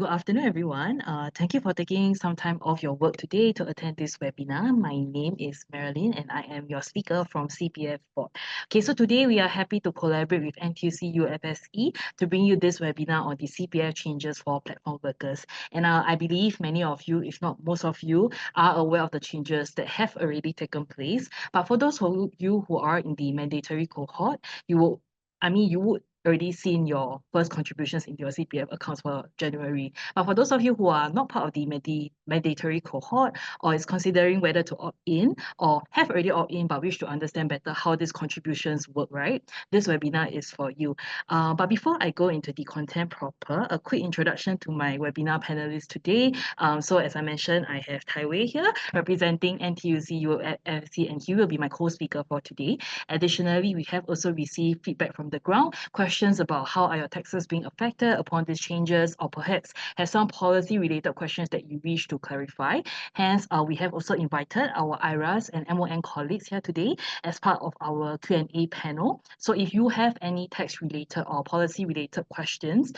Good afternoon, everyone. Thank you for taking some time off your work today to attend this webinar. My name is Marilyn and I am your speaker from CPF Board. Okay, so today we are happy to collaborate with NTUC UFSE to bring you this webinar on the CPF changes for platform workers. And I believe many of you, if not most of you, are aware of the changes that have already taken place. But for those of you who are in the mandatory cohort, you would already seen your first contributions into your CPF accounts for January. But for those of you who are not part of the mandatory cohort or is considering whether to opt in or have already opted in but wish to understand better how these contributions work, right? This webinar is for you. But before I go into the content proper, a quick introduction to my webinar panelists today. So as I mentioned, I have Tai Wei here representing NTUC UFSE, and he will be my co-speaker for today. Additionally, we have also received feedback from the ground, questions about how are your taxes being affected upon these changes, or perhaps have some policy-related questions that you wish to clarify. Hence, we have also invited our IRAS and MON colleagues here today as part of our Q&A panel. So if you have any tax-related or policy-related questions,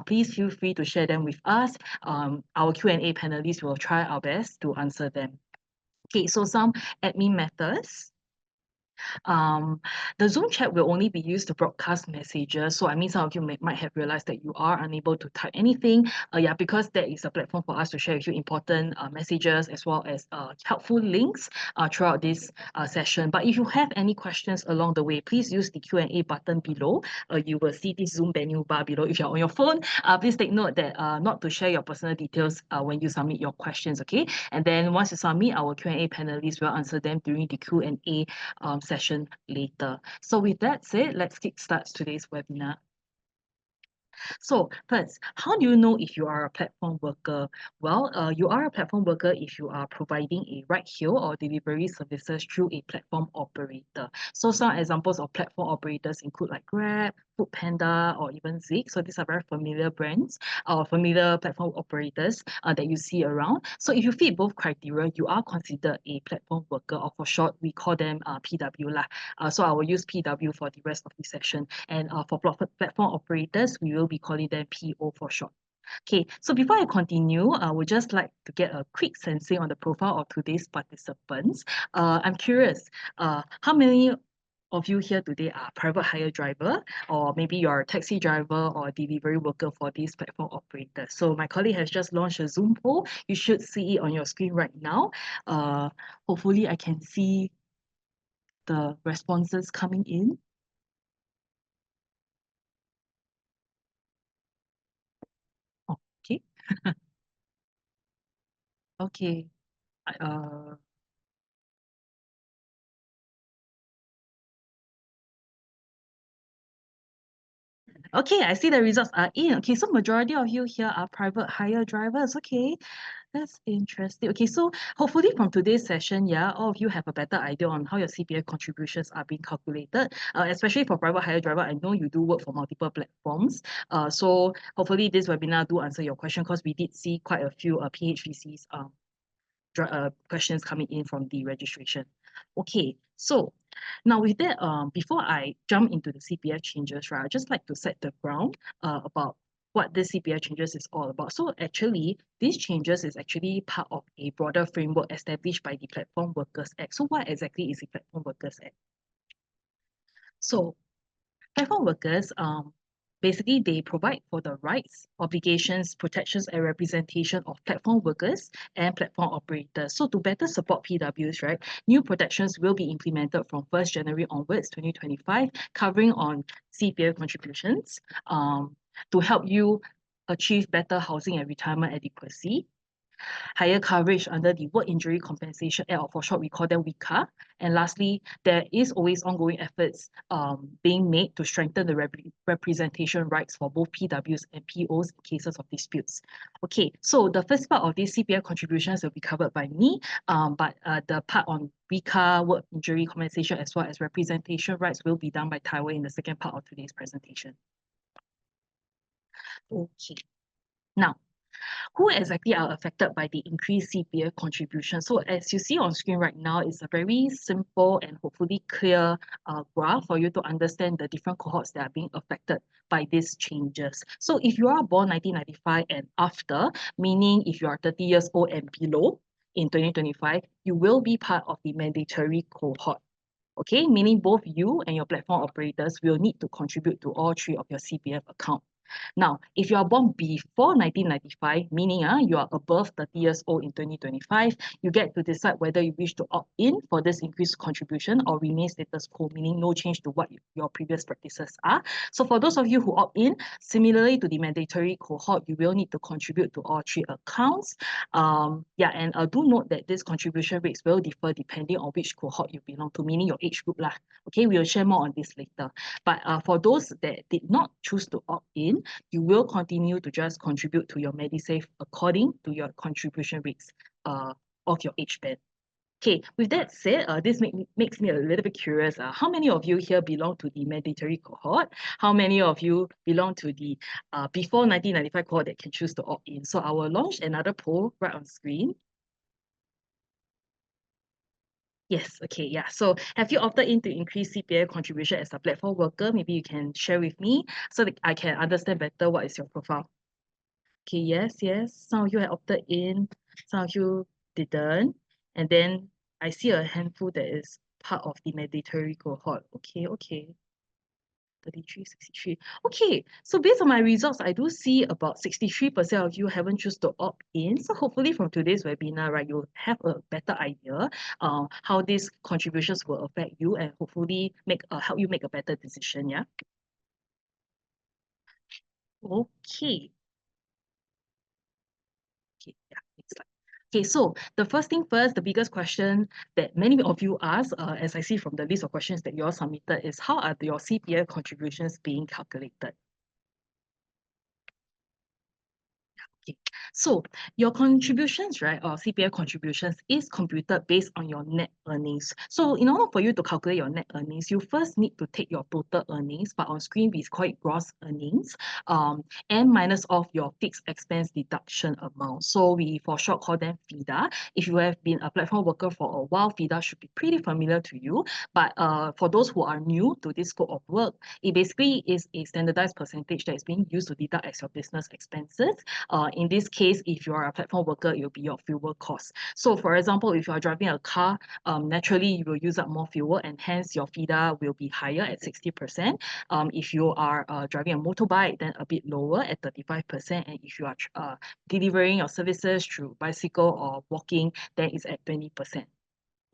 please feel free to share them with us. Our Q&A panelists will try our best to answer them. Okay, so some admin methods. The Zoom chat will only be used to broadcast messages. So I mean, some of you might have realized that you are unable to type anything. Because that is a platform for us to share with you important messages as well as helpful links throughout this session. But if you have any questions along the way, please use the Q&A button below. You will see this Zoom menu bar below. If you're on your phone, please take note that not to share your personal details when you submit your questions, okay? And then once you submit, our Q&A panelists will answer them during the Q&A session later. So with that said, let's kickstart today's webinar. So first, how do you know if you are a platform worker? Well, you are a platform worker if you are providing a ride-hail or delivery services through a platform operator. So some examples of platform operators include like Grab, Foodpanda, or even Zik. So these are very familiar brands or familiar platform operators that you see around. So if you fit both criteria, you are considered a platform worker, or for short, we call them PW lah. So I will use PW for the rest of the session. And for platform operators, we will be calling them PO for short. Okay, so before I continue, I would just like to get a quick sensing on the profile of today's participants. I'm curious, how many of you here today are private hire driver, or maybe you're a taxi driver or delivery worker for these platform operators? So my colleague has just launched a Zoom poll. You should see it on your screen right now. Hopefully I can see the responses coming in. Okay. Okay. Okay, I see the results are in. Okay, so majority of you here are private hire drivers. Okay, that's interesting. Okay, so hopefully from today's session, all of you have a better idea on how your CPF contributions are being calculated. Especially for private hire driver, I know you do work for multiple platforms. So hopefully this webinar do answer your question, because we did see quite a few PHVCs questions coming in from the registration. Okay, so now with that, before I jump into the CPF changes, right, I'd just like to set the ground about what this CPF changes is all about. So actually, these changes is actually part of a broader framework established by the Platform Workers Act. So what exactly is the Platform Workers Act? So platform workers, basically, they provide for the rights, obligations, protections, and representation of platform workers and platform operators. So to better support PWs, right, new protections will be implemented from 1st January onwards, 2025, covering on CPF contributions to help you achieve better housing and retirement adequacy, higher coverage under the Work Injury Compensation Act, or for short, we call them WICA. And lastly, there is always ongoing efforts being made to strengthen the representation rights for both PWs and POs in cases of disputes. Okay, so the first part of these CPF contributions will be covered by me, but the part on WICA, Work Injury Compensation, as well as representation rights will be done by Tai Wei in the second part of today's presentation. Okay, now, Who exactly are affected by the increased CPF contribution? So as you see on screen right now, it's a very simple and hopefully clear graph for you to understand the different cohorts that are being affected by these changes. So if you are born 1995 and after, meaning if you are 30 years old and below in 2025, you will be part of the mandatory cohort. Okay, meaning both you and your platform operators will need to contribute to all three of your CPF accounts. Now, if you are born before 1995, meaning you are above 30 years old in 2025, you get to decide whether you wish to opt in for this increased contribution or remain status quo, meaning no change to what your previous practices are. So for those of you who opt in, similarly to the mandatory cohort, you will need to contribute to all three accounts. Do note that this contribution rates will differ depending on which cohort you belong to, meaning your age group lah. Okay, we will share more on this later. But for those that did not choose to opt in, you will continue to just contribute to your MediSave according to your contribution rates of your age band. Okay, with that said, this makes me a little bit curious. How many of you here belong to the mandatory cohort? How many of you belong to the before 1995 cohort that can choose to opt in? So I will launch another poll right on screen. Yes, okay, yeah. So have you opted in to increase CPF contribution as a platform worker? Maybe you can share with me so that I can understand better what is your profile. Okay, yes, yes. Some of you have opted in, some of you didn't. And then I see a handful that is part of the mandatory cohort. Okay, okay. 33, 63. Okay, so based on my results, I do see about 63% of you haven't choose to opt in. So hopefully from today's webinar, right, you'll have a better idea how these contributions will affect you and hopefully help you make a better decision, yeah? Okay. Okay, yeah, next slide. Okay, so the first thing first, the biggest question that many of you ask, as I see from the list of questions that you all submitted, is how are your CPF contributions being calculated? Okay. So your contributions, right, or CPF contributions is computed based on your net earnings. So in order for you to calculate your net earnings, you first need to take your total earnings, but on screen we call it gross earnings, and minus off your fixed expense deduction amount. So we for short call them FIDA. If you have been a platform worker for a while, FIDA should be pretty familiar to you. But for those who are new to this scope of work, it basically is a standardized percentage that is being used to deduct as your business expenses. In this case, if you are a platform worker, it will be your fuel cost. So for example, if you are driving a car, naturally you will use up more fuel and hence your FIDA will be higher at 60%. If you are driving a motorbike, then a bit lower at 35%. And if you are delivering your services through bicycle or walking, then it's at 20%.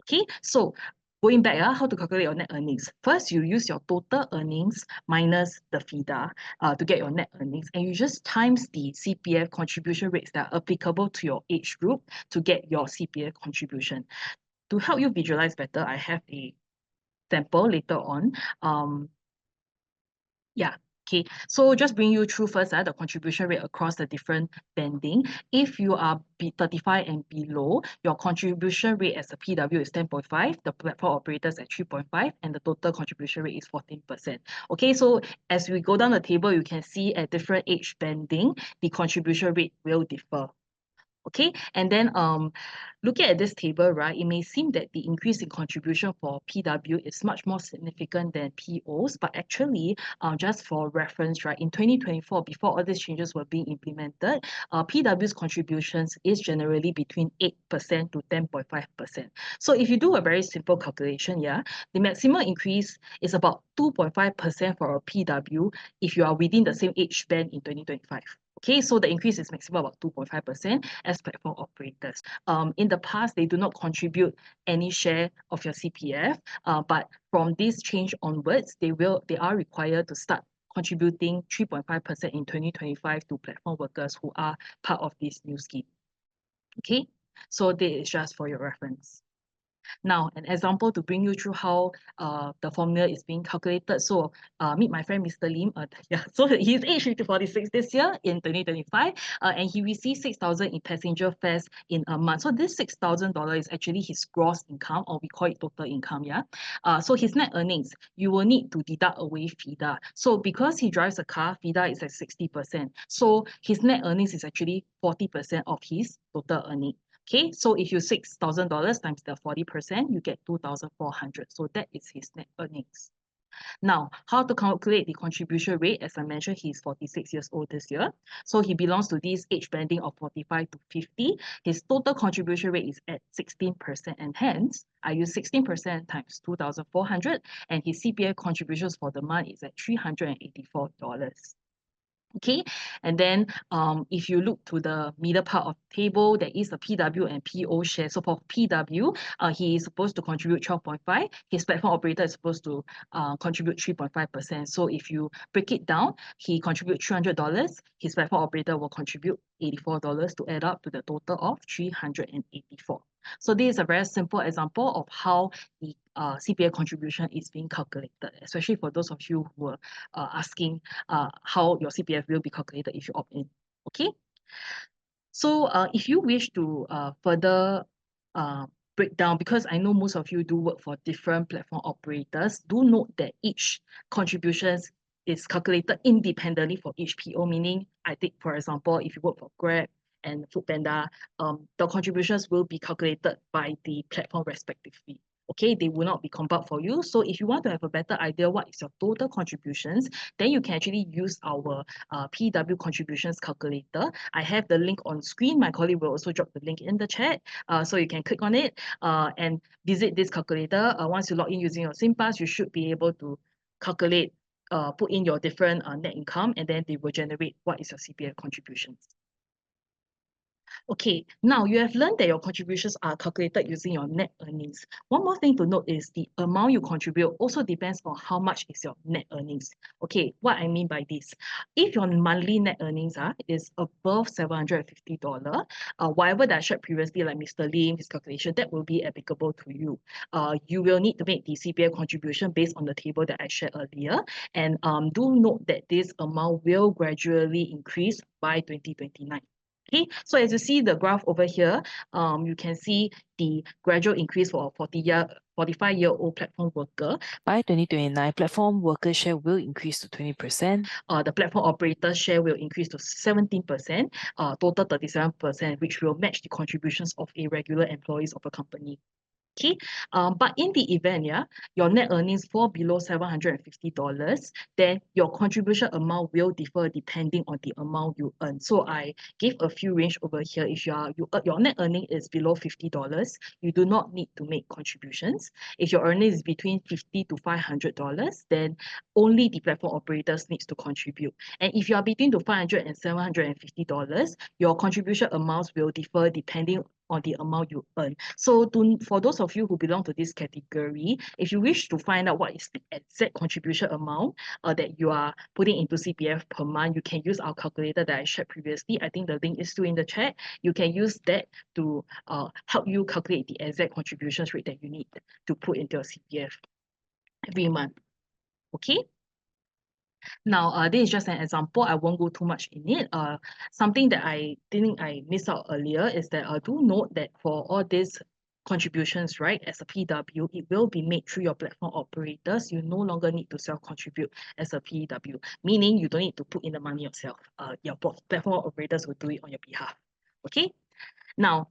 Okay, so going back, how to calculate your net earnings. First, you use your total earnings minus the FIDA to get your net earnings, and you just times the CPF contribution rates that are applicable to your age group to get your CPF contribution. To help you visualize better, I have a sample later on. Yeah. Okay, so just bring you through first the contribution rate across the different banding. If you are 35 and below, your contribution rate as a PW is 10.5, the platform operators at 3.5, and the total contribution rate is 14%. Okay, so as we go down the table, you can see at different age banding, the contribution rate will differ. Okay, and then looking at this table, right, it may seem that the increase in contribution for PW is much more significant than POs, but actually, just for reference, right, in 2024, before all these changes were being implemented, PW's contributions is generally between 8% to 10.5%. So if you do a very simple calculation, yeah, the maximum increase is about 2.5% for a PW if you are within the same age band in 2025. Okay, so the increase is maximum about 2.5% as platform operators. In the past, they do not contribute any share of your CPF, but from this change onwards, they are required to start contributing 3.5% in 2025 to platform workers who are part of this new scheme. Okay, so this is just for your reference. Now, an example to bring you through how the formula is being calculated. So meet my friend Mr. Lim. Yeah, so his age is 46 this year in 2025, and he receives 6,000 in passenger fares in a month. So this $6,000 is actually his gross income, or we call it total income. Yeah. So his net earnings, you will need to deduct away FIDA. So because he drives a car, FIDA is at 60%. So his net earnings is actually 40% of his total earning. Okay, so if you $6,000 times the 40%, you get 2,400. So that is his net earnings. Now, how to calculate the contribution rate? As I mentioned, he's 46 years old this year. So he belongs to this age banding of 45 to 50. His total contribution rate is at 16%, and hence I use 16% times 2,400, and his CPF contributions for the month is at $384. Okay, and then if you look to the middle part of the table, there is a PW and PO share. So for PW, he is supposed to contribute 12.5. His platform operator is supposed to contribute 3.5%. So if you break it down, he contributes $300. His platform operator will contribute $84 to add up to the total of 384. So this is a very simple example of how the CPF contribution is being calculated, especially for those of you who are asking how your CPF will be calculated if you opt in. Okay. So if you wish to further break down, because I know most of you do work for different platform operators, do note that each contributions is calculated independently for each PO, meaning I think, for example, if you work for Grab and Foodpanda, the contributions will be calculated by the platform respectively. Okay, they will not be compiled for you. So if you want to have a better idea what is your total contributions, then you can actually use our PW contributions calculator. I have the link on screen. My colleague will also drop the link in the chat. So you can click on it and visit this calculator. Once you log in using your SingPass, you should be able to calculate, put in your different net income, and then they will generate what is your CPF contributions. Okay, now you have learned that your contributions are calculated using your net earnings. One more thing to note is the amount you contribute also depends on how much is your net earnings. Okay, what I mean by this, if your monthly net earnings is above $750, whatever that I shared previously, like Mr. Lim, his calculation, that will be applicable to you. You will need to make the CPF contribution based on the table that I shared earlier. And do note that this amount will gradually increase by 2029. Okay, so as you see the graph over here, you can see the gradual increase for a 45-year-old platform worker. By 2029, platform worker share will increase to 20%. The platform operator share will increase to 17%, total 37%, which will match the contributions of a regular employees of a company. Okay, but in the event, your net earnings fall below $750, then your contribution amount will differ depending on the amount you earn. So I gave a few range over here. If your net earning is below $50, you do not need to make contributions. If your earning is between $50 to $500, then only the platform operators needs to contribute. And if you are between the $500 and $750, your contribution amounts will differ depending on the amount you earn. So for those of you who belong to this category, if you wish to find out what is the exact contribution amount that you are putting into CPF per month, you can use our calculator that I shared previously. I think the link is still in the chat. You can use that to help you calculate the exact contributions rate that you need to put into your CPF every month. Okay. Now, this is just an example. I won't go too much in it. Something that I think I missed out earlier is that do note that for all these contributions, right, as a PW, it will be made through your platform operators. You no longer need to self-contribute as a PW, meaning you don't need to put in the money yourself. Your platform operators will do it on your behalf. Okay. Now,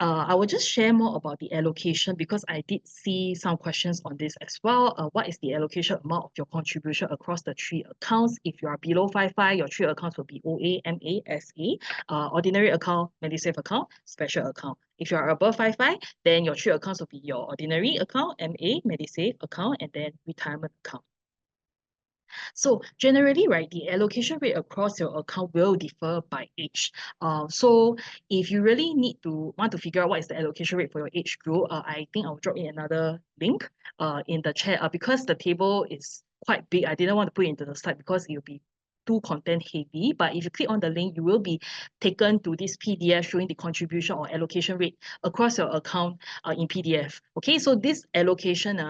I will just share more about the allocation because I did see some questions on this as well. What is the allocation amount of your contribution across the 3 accounts? If you are below 55, your 3 accounts will be OA, MA, SA, ordinary account, MediSave account, special account. If you are above 55, then your 3 accounts will be your ordinary account, MA, MediSave account, and then retirement account. So generally, right, the allocation rate across your account will differ by age. So if you really want to figure out what is the allocation rate for your age group, I think I'll drop in another link in the chat because the table is quite big. I didn't want to put it into the slide because it will be too content heavy, but if you click on the link, you will be taken to this PDF showing the contribution or allocation rate across your account in PDF. Okay, so this allocation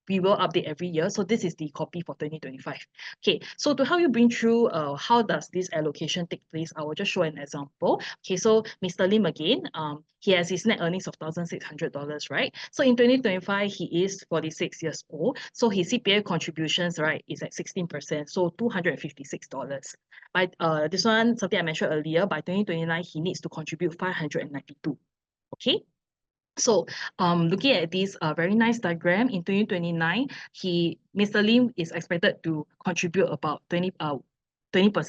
we will update every year. So this is the copy for 2025. Okay, so to help you bring through how does this allocation take place, I will just show an example. Okay, so Mr. Lim again, he has his net earnings of $1,600, right? So in 2025, he is 46 years old. So his CPF contributions, right, is at 16%, so $256. By this one, something I mentioned earlier, by 2029, he needs to contribute 592. Okay. So looking at this very nice diagram, in 2029, Mr. Lim is expected to contribute about 20%,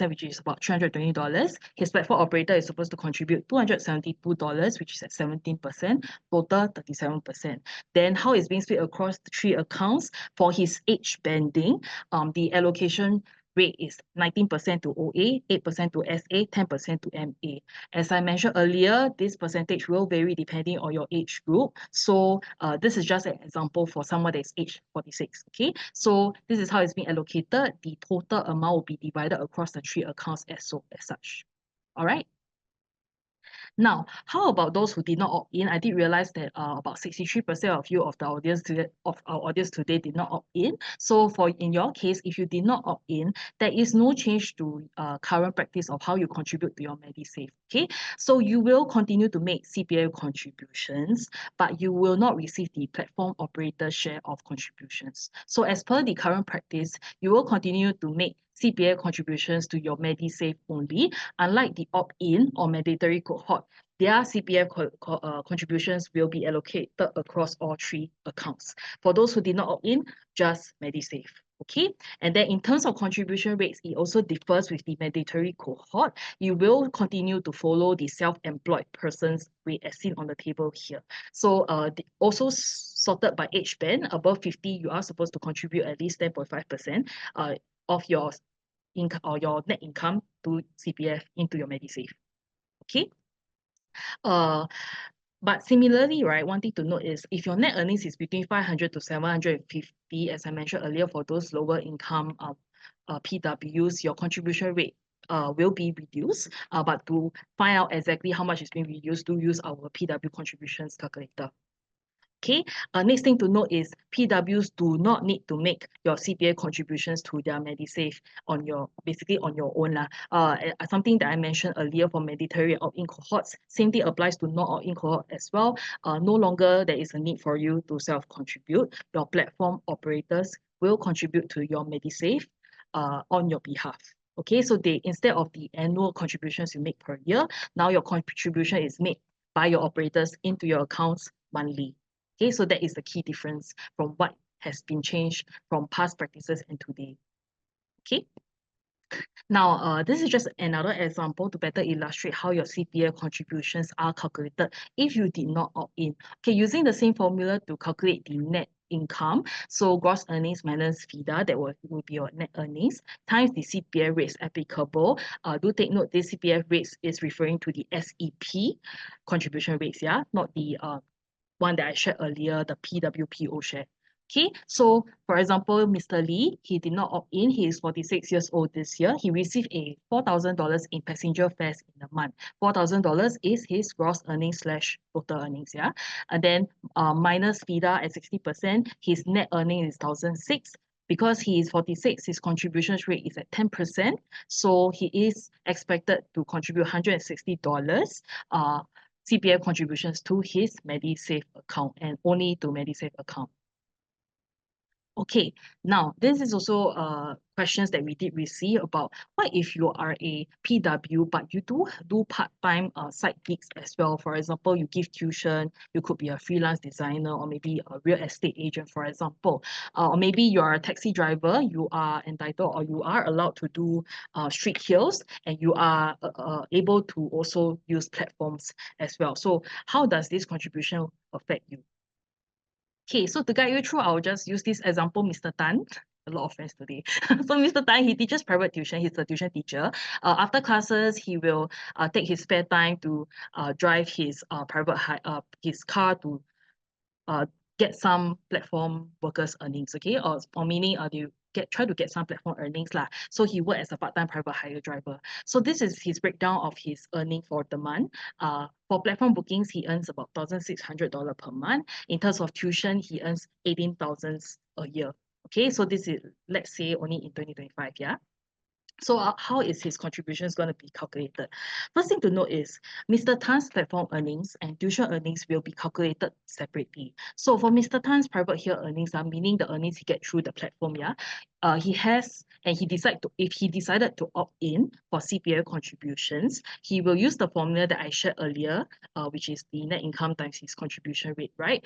which is about $320. His platform operator is supposed to contribute $272, which is at 17%, total 37%. Then how it's being split across the 3 accounts for his age banding, the allocation rate is 19% to OA, 8% to SA, 10% to MA. As I mentioned earlier, this percentage will vary depending on your age group. So this is just an example for someone that is age 46. Okay, so this is how it's being allocated. The total amount will be divided across the 3 accounts as such. All right. Now, how about those who did not opt in? I did realize that about 63% of you of our audience today did not opt in. So in your case, if you did not opt in, there is no change to current practice of how you contribute to your MediSave. Okay, so you will continue to make CPF contributions, but you will not receive the platform operator share of contributions. So as per the current practice, you will continue to make CPF contributions to your MediSave only, unlike the opt-in or mandatory cohort. Their CPF contributions will be allocated across all 3 accounts. For those who did not opt in, just MediSave. Okay, and then in terms of contribution rates, it also differs with the mandatory cohort. You will continue to follow the self-employed person's rate as seen on the table here. So also sorted by age band, above 50, you are supposed to contribute at least 10.5% of your income or your net income to CPF into your MediSave. Okay. But similarly, right, one thing to note is if your net earnings is between 500 to 750, as I mentioned earlier, for those lower income PWs, your contribution rate will be reduced. But to find out exactly how much is being reduced, do use our PW contributions calculator. Okay, next thing to note is PWs do not need to make your CPF contributions to their MediSave basically on your own. Something that I mentioned earlier for mandatory opt-in cohorts, same thing applies to non-opt-in cohort as well. No longer there is a need for you to self-contribute. Your platform operators will contribute to your MediSave on your behalf. Okay, so instead of the annual contributions you make per year, now your contribution is made by your operators into your accounts monthly. Okay, so that is the key difference from what has been changed from past practices and today. Okay. Now, this is just another example to better illustrate how your CPF contributions are calculated if you did not opt in. Okay, using the same formula to calculate the net income, so gross earnings minus FIDA, that will be your net earnings, times the CPF rates applicable. Do take note, this CPF rates is referring to the SEP contribution rates, yeah, not the one that I shared earlier, the PWPO share. Okay, so for example, Mr. Lee, he did not opt in. He is 46 years old this year. He received a $4,000 in passenger fares in a month. $4,000 is his gross earnings / total earnings, yeah. And then minus FIDA at 60%, his net earnings is $1,600. Because he is 46, his contribution rate is at 10%. So he is expected to contribute $160 CPF contributions to his MediSave account and only to MediSave account. Okay, now this is also questions that we did receive about what if you are a PW but you do part-time side gigs as well. For example, you give tuition, you could be a freelance designer or maybe a real estate agent, for example. Or maybe you are a taxi driver, you are entitled or you are allowed to do street hails and you are able to also use platforms as well. So how does this contribution affect you? Okay, so to guide you through, I'll just use this example, Mr. Tan. A lot of friends today. So Mr. Tan, he teaches private tuition. He's a tuition teacher. After classes, he will take his spare time to drive his his car to get some platform workers earnings. Okay, or meaning try to get some platform earnings lah. So he worked as a part-time private hire driver. So this is his breakdown of his earning for the month. For platform bookings, he earns about $1,600 per month. In terms of tuition, he earns 18,000 a year. Okay, so this is, let's say, only in 2025, yeah. So how is his contributions going to be calculated? First thing to note is Mr. Tan's platform earnings and tuition earnings will be calculated separately. So for Mr. Tan's private here earnings, meaning the earnings he get through the platform, yeah, he has, and if he decided to opt in for CPF contributions, he will use the formula that I shared earlier, which is the net income times his contribution rate, right?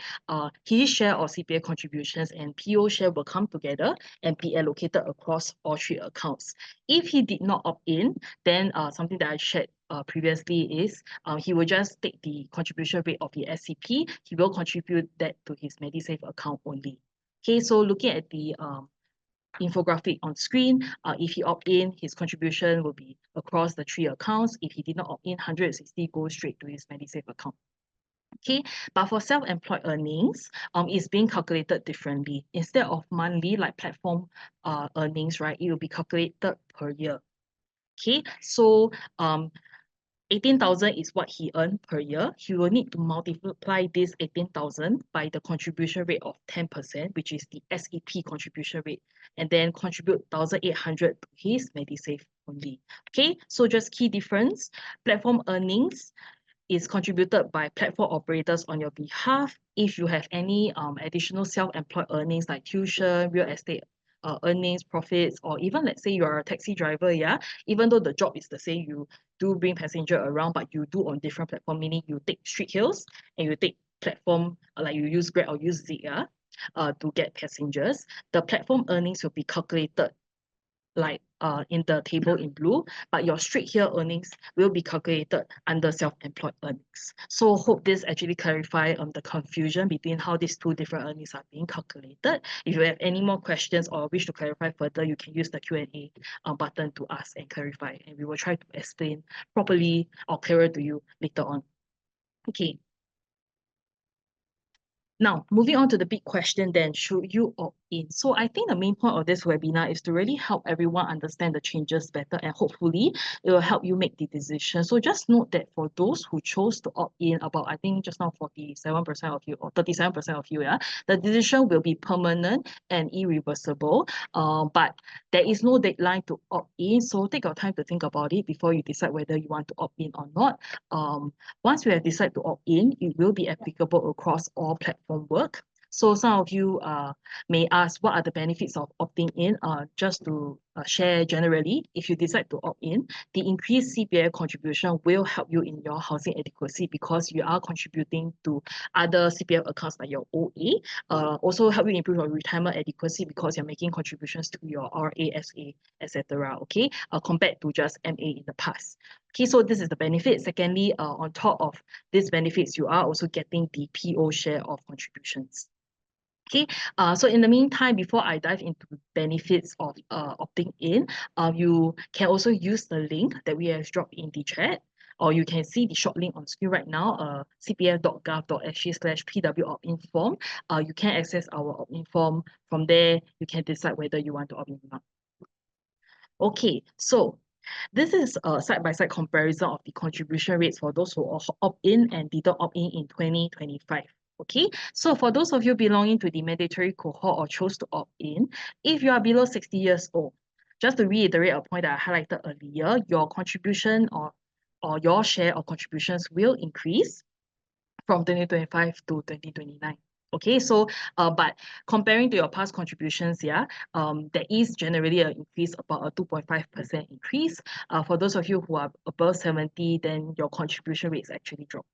His share of CPF contributions and PO share will come together and be allocated across all three accounts. If he did not opt in, then something that I shared previously is he will just take the contribution rate of the SCP. He will contribute that to his MediSave account only. Okay, so looking at the infographic on screen, if he opt in, his contribution will be across the three accounts. If he did not opt in, 160 goes straight to his MediSave account. Okay, but for self-employed earnings, it's being calculated differently. Instead of monthly, like platform earnings, right, it will be calculated per year. Okay, so 18,000 is what he earned per year. He will need to multiply this 18,000 by the contribution rate of 10%, which is the SEP contribution rate, and then contribute 1,800 to his MediSave only. Okay, so just key difference, platform earnings is contributed by platform operators on your behalf. If you have any additional self-employed earnings like tuition, real estate earnings, profits, or even let's say you are a taxi driver, yeah, even though the job is the same, you do bring passenger around, but you do on different platform, meaning you take street hails and you take platform, like you use Grab or use Zig, yeah, to get passengers. The platform earnings will be calculated like in the table in blue, but your straight here earnings will be calculated under self-employed earnings. So hope this actually clarify the confusion between how these two different earnings are being calculated. If you have any more questions or wish to clarify further, you can use the Q&A button to ask and clarify, and we will try to explain properly or clearer to you later on. Okay. Now, moving on to the big question then, should you opt in? So I think the main point of this webinar is to really help everyone understand the changes better, and hopefully it will help you make the decision. So just note that for those who chose to opt in, about I think just now 47% of you or 37% of you, yeah, the decision will be permanent and irreversible. But there is no deadline to opt in. So take your time to think about it before you decide whether you want to opt in or not. Once you have decided to opt in, it will be applicable across all platform work. So some of you may ask, what are the benefits of opting in? Just to share generally, if you decide to opt in, the increased CPF contribution will help you in your housing adequacy because you are contributing to other CPF accounts like your OA. Also help you improve your retirement adequacy because you're making contributions to your RASA, etc. Okay, compared to just MA in the past. Okay, so this is the benefit. Secondly, on top of these benefits, you are also getting the PO share of contributions. Okay, so in the meantime, before I dive into benefits of opting in, you can also use the link that we have dropped in the chat, or you can see the short link on screen right now, cpf.gov.sg/pw opt-in form. You can access our opt-in form. From there, you can decide whether you want to opt in or not. Okay, so this is a side-by-side comparison of the contribution rates for those who opt in and didn't opt in 2025. Okay, so for those of you belonging to the mandatory cohort or chose to opt in, if you are below 60 years old, just to reiterate a point that I highlighted earlier, your contribution or your share of contributions will increase from 2025 to 2029. Okay, so but comparing to your past contributions, yeah, there is generally an increase, about a 2.5% increase. For those of you who are above 70, then your contribution rates actually drop.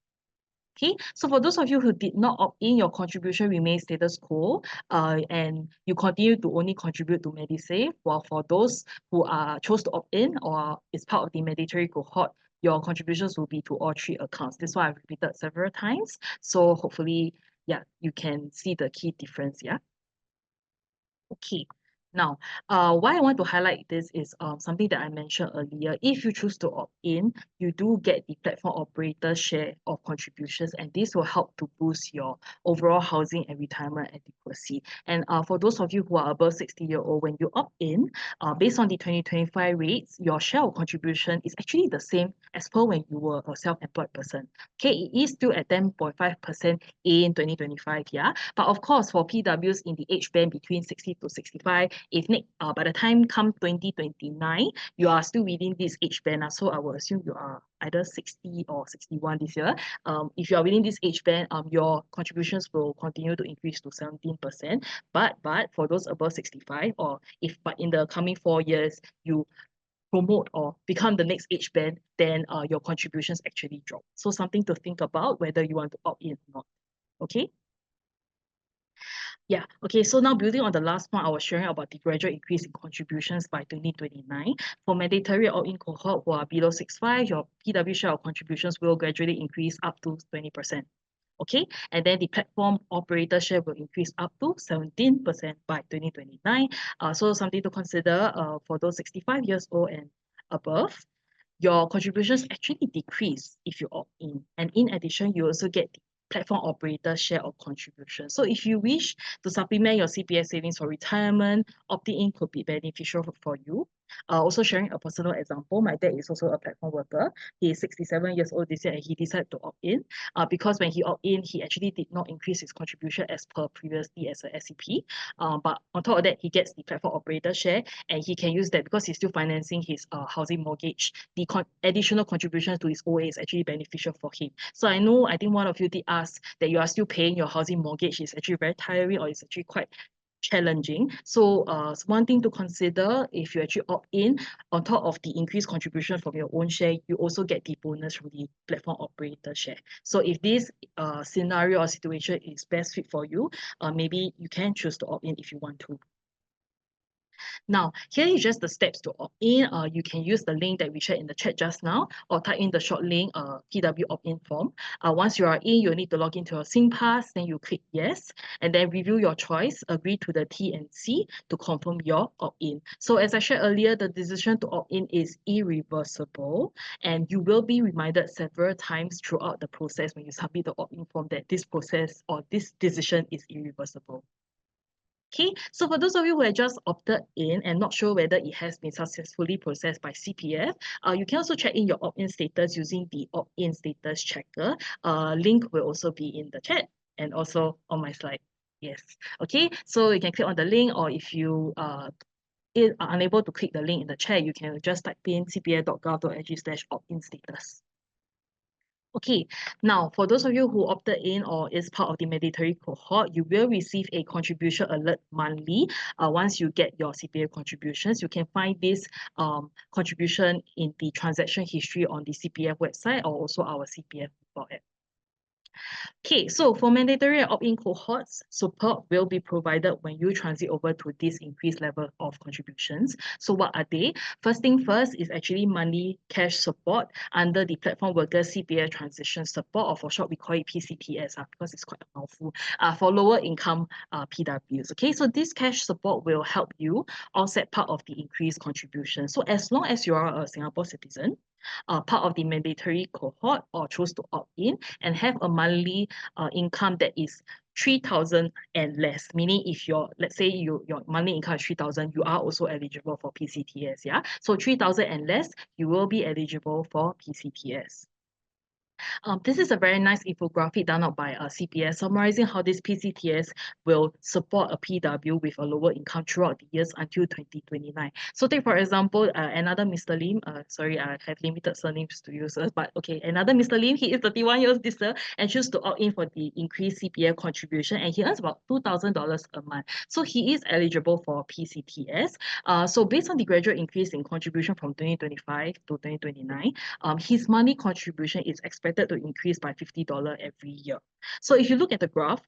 Okay, so for those of you who did not opt in, your contribution remains status quo, and you continue to only contribute to MediSave, while for those who are chose to opt in or is part of the mandatory cohort, your contributions will be to all three accounts. This is why I've repeated several times. So hopefully, yeah, you can see the key difference, yeah. Okay, Now, why I want to highlight this is something that I mentioned earlier. If you choose to opt in, you do get the platform operator share of contributions, and this will help to boost your overall housing and retirement adequacy. And for those of you who are above 60-year-old, when you opt in, based on the 2025 rates, your share of contribution is actually the same as per when you were a self-employed person. Okay, it is still at 10.5% in 2025, yeah. But of course, for PWs in the age band between 60 to 65, if by the time come 2029, you are still within this age band, so I will assume you are either 60 or 61 this year. If you are within this age band, your contributions will continue to increase to 17%. But for those above 65, but in the coming 4 years, you promote or become the next age band, then your contributions actually drop. So something to think about whether you want to opt in or not. Okay. Yeah, okay, so now building on the last point I was sharing about the gradual increase in contributions by 2029, for mandatory opt-in cohort who are below 65, your PW share of contributions will gradually increase up to 20%. Okay, and then the platform operator share will increase up to 17% by 2029. So something to consider for those 65 years old and above, your contributions actually decrease if you opt in. And in addition, you also get the platform operator share of contribution. So if you wish to supplement your CPF savings for retirement, opting in could be beneficial for you. Also sharing a personal example, my dad is also a platform worker. He is 67 years old this year and he decided to opt in because when he opt in, he actually did not increase his contribution as per previously as a SCP. But on top of that, he gets the platform operator share and he can use that because he's still financing his housing mortgage. The additional contributions to his OA is actually beneficial for him. So I think one of you did ask that you are still paying your housing mortgage is actually very tiring or it's actually quite challenging. So one thing to consider if you actually opt in, on top of the increased contribution from your own share, you also get the bonus from the platform operator share. So if this scenario or situation is best fit for you, maybe you can choose to opt in if you want to. Now, here is just the steps to opt in. You can use the link that we shared in the chat just now or type in the short link PW opt-in form. Once you are in, you'll need to log into your SingPass, then you click yes, and then review your choice, agree to the T and C to confirm your opt-in. So as I shared earlier, the decision to opt-in is irreversible, and you will be reminded several times throughout the process when you submit the opt-in form that this process or this decision is irreversible. Okay, so for those of you who have just opted in and not sure whether it has been successfully processed by CPF, you can also check in your opt-in status using the opt-in status checker. Link will also be in the chat and also on my slide. Yes, okay, so you can click on the link, or if you are unable to click the link in the chat, you can just type in cpf.gov.sg/opt-in status. Okay, now for those of you who opted in or is part of the mandatory cohort, you will receive a contribution alert monthly. Once you get your CPF contributions, you can find this contribution in the transaction history on the CPF website or also our CPF mobile app. Okay, so for mandatory opt-in cohorts, support will be provided when you transit over to this increased level of contributions. So what are they? First thing first is actually monthly cash support under the Platform Worker CPF Transition Support, or for short, we call it PCTS because it's quite a mouthful, for lower income PWs. Okay, so this cash support will help you offset part of the increased contribution. So as long as you are a Singapore citizen, part of the mandatory cohort or choose to opt in and have a monthly income that is 3,000 and less, meaning if let's say your monthly income is 3,000, you are also eligible for PCTS. Yeah, so 3,000 and less, you will be eligible for PCTS. This is a very nice infographic done out by CPS summarizing how this PCTS will support a PW with a lower income throughout the years until 2029. So take for example, another Mr. Lim, sorry, I have limited surnames to use, but okay, another Mr. Lim, he is 31 years this year and choose to opt in for the increased CPF contribution, and he earns about $2,000 a month. So he is eligible for PCTS. So based on the gradual increase in contribution from 2025 to 2029, his monthly contribution is expected to increase by $50 every year. So if you look at the graph,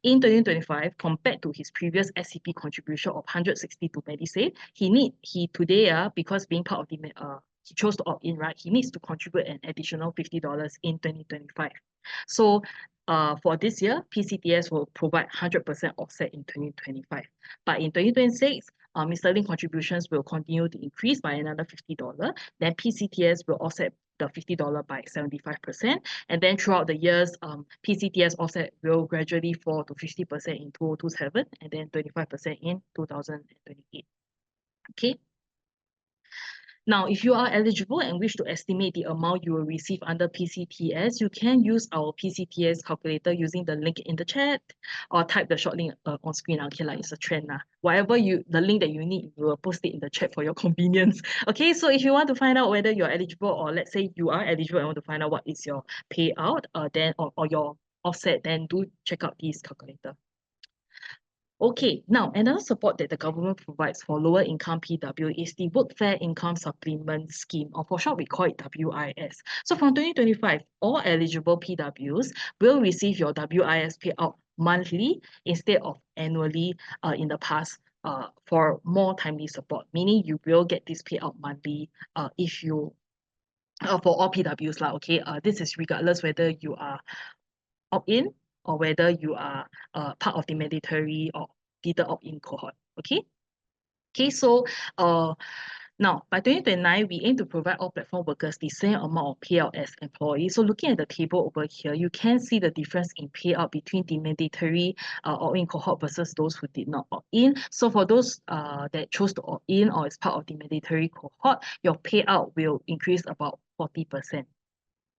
in 2025, compared to his previous SCP contribution of 160 to MediSave, he today, because being part of the he chose to opt in, right? He needs to contribute an additional $50 in 2025. So for this year, PCTS will provide 100% offset in 2025. But in 2026, Mr. Link contributions will continue to increase by another $50. Then PCTS will offset the $50 by 75%. And then throughout the years, PCTS offset will gradually fall to 50% in 2027 and then 25% in 2028. Okay. Now, if you are eligible and wish to estimate the amount you will receive under PCTS, you can use our PCTS calculator using the link in the chat or type the short link on screen. Okay, like it's a trend. Whatever the link that you need, we will post it in the chat for your convenience. Okay, so if you want to find out whether you're eligible or let's say you are eligible and want to find out what is your payout, then or your offset, then do check out this calculator. Okay, now another support that the government provides for lower income PW is the Workfare Income Supplement Scheme, or for short we call it WIS. So from 2025, all eligible PWs will receive your WIS payout monthly instead of annually in the past for more timely support, meaning you will get this payout monthly if you for all PWs lah. Okay, this is regardless whether you are opt-in or whether you are part of the mandatory or either opt-in cohort. Okay. Okay, so now by 2029, we aim to provide all platform workers the same amount of payout as employees. So looking at the table over here, you can see the difference in payout between the mandatory opt-in cohort versus those who did not opt-in. So for those that chose to opt-in or is part of the mandatory cohort, your payout will increase about 40%.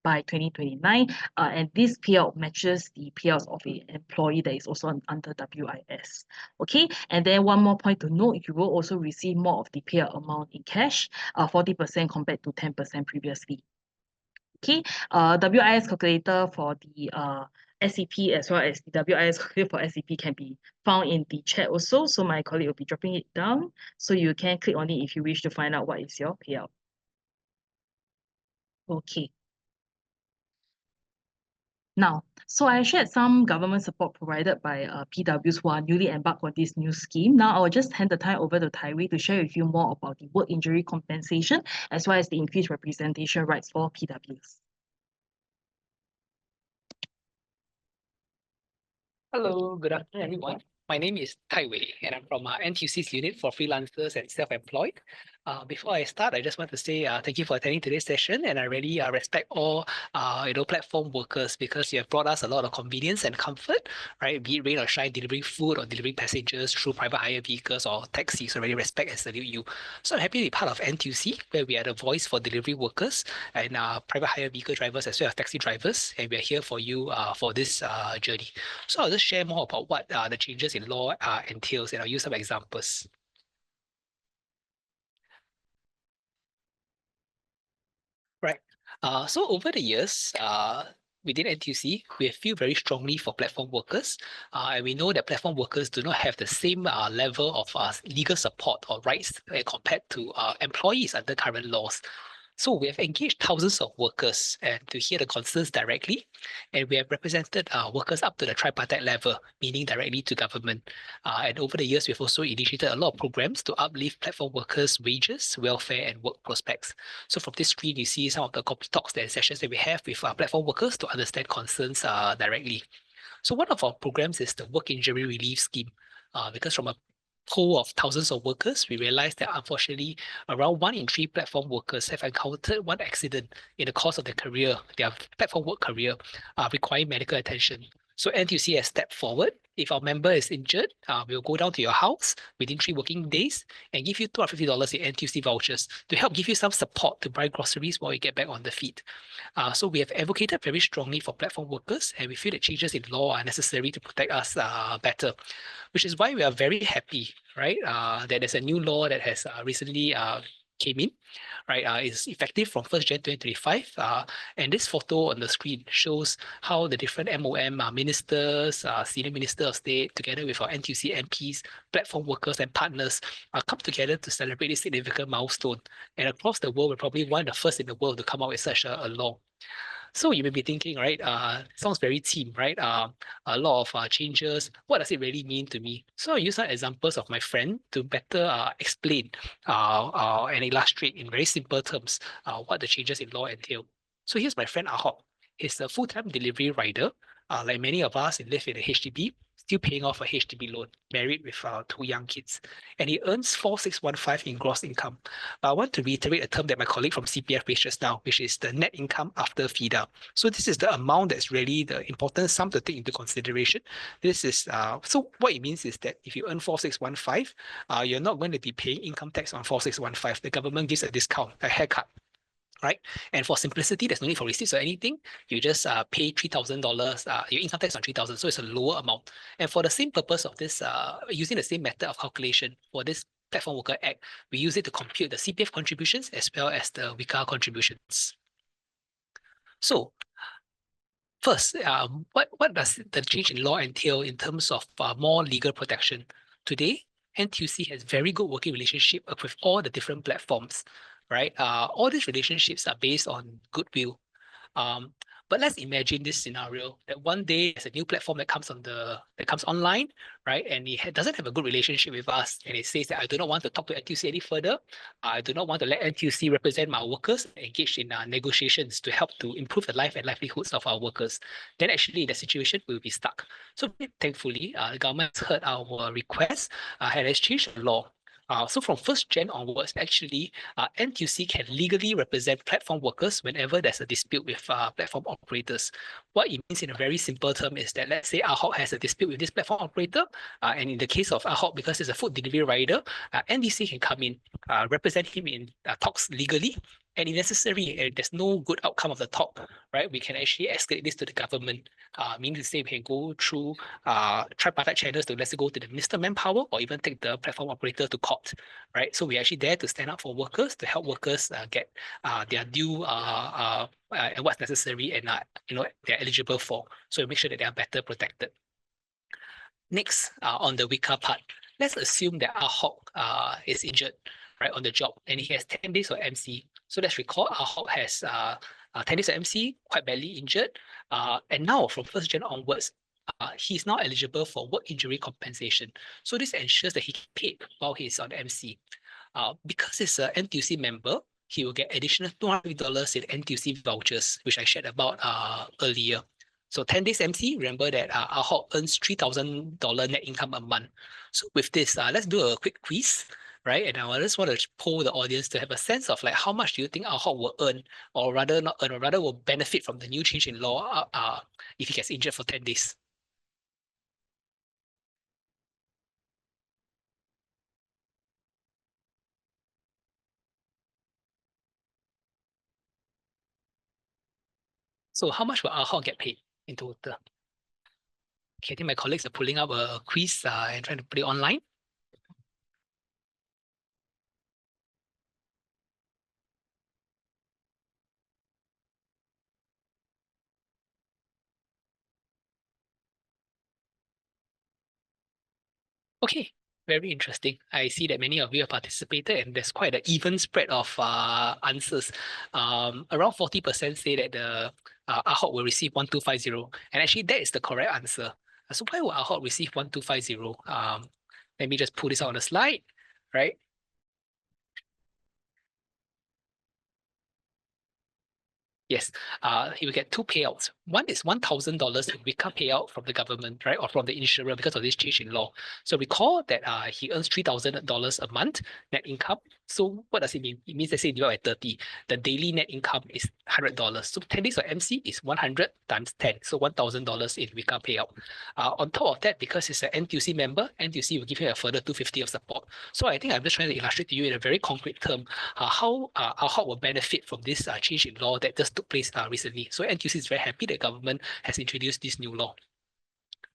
By 2029, and this payout matches the payouts of an employee that is also under WIS. Okay, and then one more point to note, you will also receive more of the payout amount in cash, 40% compared to 10% previously. Okay, WIS calculator for the SCP as well as the WIS calculator for SCP can be found in the chat also. So my colleague will be dropping it down, so you can click on it if you wish to find out what is your payout. Okay. Now, so I shared some government support provided by PWs who are newly embarked on this new scheme. Now, I will just hand the time over to Tyree to share with you more about the work injury compensation as well as the increased representation rights for PWs. Hello, good afternoon, everyone. My name is Tai Wei, and I'm from NTUC's unit for freelancers and self-employed. Before I start, I just want to say thank you for attending today's session, and I really respect all platform workers because you have brought us a lot of convenience and comfort, right? Be it rain or shine, delivering food or delivering passengers through private hire vehicles or taxis. So really respect and salute you. So I'm happy to be part of NTUC, where we are the voice for delivery workers and private hire vehicle drivers as well as taxi drivers, and we are here for you for this journey. So I'll just share more about what the changes in law entails, and I'll use some examples. Right. So over the years, within NTUC, we feel very strongly for platform workers, and we know that platform workers do not have the same level of legal support or rights compared to employees under current laws. So we have engaged thousands of workers and to hear the concerns directly, and we have represented workers up to the tripartite level, meaning directly to government. And over the years, we've also initiated a lot of programs to uplift platform workers' wages, welfare, and work prospects. So from this screen, you see some of the talks and sessions that we have with platform workers to understand concerns directly. So one of our programs is the Work Injury Relief Scheme, because from a pool of thousands of workers, we realized that unfortunately around 1 in 3 platform workers have encountered one accident in the course of their career, their platform work career, requiring medical attention. So NTUC has stepped forward. If our member is injured, we'll go down to your house within 3 working days and give you $250 in NTUC vouchers to help give you some support to buy groceries while you get back on the feet. So we have advocated very strongly for platform workers, and we feel that changes in law are necessary to protect us better, which is why we are very happy, right, that there's a new law that has recently came in, right, is effective from 1st Jan 2025. And this photo on the screen shows how the different MOM ministers, senior minister of state, together with our NTUC MPs, platform workers and partners come together to celebrate this significant milestone. And across the world, we're probably one of the first in the world to come out with such a law. So you may be thinking, right, sounds very team, right? A lot of changes. What does it really mean to me? So I use some examples of my friend to better explain and illustrate in very simple terms what the changes in law entail. So here's my friend Ahok. He's a full-time delivery rider. Like many of us, he live in a HDB, still paying off a HDB loan, married with 2 young kids. And he earns 4,615 in gross income. I want to reiterate a term that my colleague from CPF raised just now, which is the net income after FIDA. So this is the amount that's really the important sum to take into consideration. This is so what it means is that if you earn 4,615, you're not going to be paying income tax on 4,615. The government gives a discount, a haircut. Right, and for simplicity, there's no need for receipts or anything. You just pay $3,000, your income tax on 3,000, so it's a lower amount. And for the same purpose of this, using the same method of calculation for this Platform Worker Act, we use it to compute the CPF contributions as well as the WICA contributions. So first, what does the change in law entail in terms of more legal protection? Today, NTUC has very good working relationship with all the different platforms, right? All these relationships are based on goodwill. But let's imagine this scenario that one day there's a new platform that comes online, right? And it doesn't have a good relationship with us, and it says that I do not want to talk to NTUC any further. I do not want to let NTUC represent my workers, engage in negotiations to help to improve the life and livelihoods of our workers. Then actually, the situation will be stuck. So thankfully, the government has heard our request and has changed the law. So from 1st Jan onwards, actually, NTUC can legally represent platform workers whenever there's a dispute with platform operators. What it means in a very simple term is that, let's say AHOC has a dispute with this platform operator, and in the case of AHOC, because it's a food delivery rider, NTUC can come in, represent him in talks legally, and if necessary, there's no good outcome of the talk, right? We can actually escalate this to the government, meaning to say we can go through tripartite channels to, let's say, go to the Minister of Manpower or even take the platform operator to court, right? So we're actually there to stand up for workers, to help workers get their due and what's necessary and they're eligible for. So we make sure that they are better protected. Next, on the WICA part, let's assume that AHOC is injured, right, on the job, and he has 10 days of MC. So let's recall AHOC has 10 days of MC, quite badly injured, and now from 1st Jan onwards, he's now eligible for work injury compensation. So this ensures that he can pay while he's on MC. Because he's an NTUC member, he will get additional $200 in NTUC vouchers, which I shared about earlier. So 10 days MC, remember that AHOC earns $3,000 net income a month. So with this, let's do a quick quiz, right? And I just want to poll the audience to have a sense of like how much do you think AHOC will earn, or rather not earn, or rather will benefit from the new change in law if he gets injured for 10 days. So how much will AHOC get paid in total? Okay, I think my colleagues are pulling up a quiz and trying to put it online. Okay, very interesting. I see that many of you have participated, and there's quite an even spread of answers. Around 40% say that the AHOC will receive 1,250, and actually that is the correct answer. So why will AHOC receive 1,250? Let me just pull this out on the slide, right? Yes, he will get 2 payouts. One is $1,000 WICA payout from the government, right, or from the insurer because of this change in law. So recall that he earns $3,000 a month net income. So what does it mean? It means, let's say divide by 30, the daily net income is $100. So 10 days of MC is 100 times 10, so $1,000 in WICA payout. On top of that, because he's an NTUC member, NTUC will give him a further $250 of support. So I think I'm just trying to illustrate to you in a very concrete term how AHOC will benefit from this change in law that just took place recently. So NTUC is very happy that government has introduced this new law.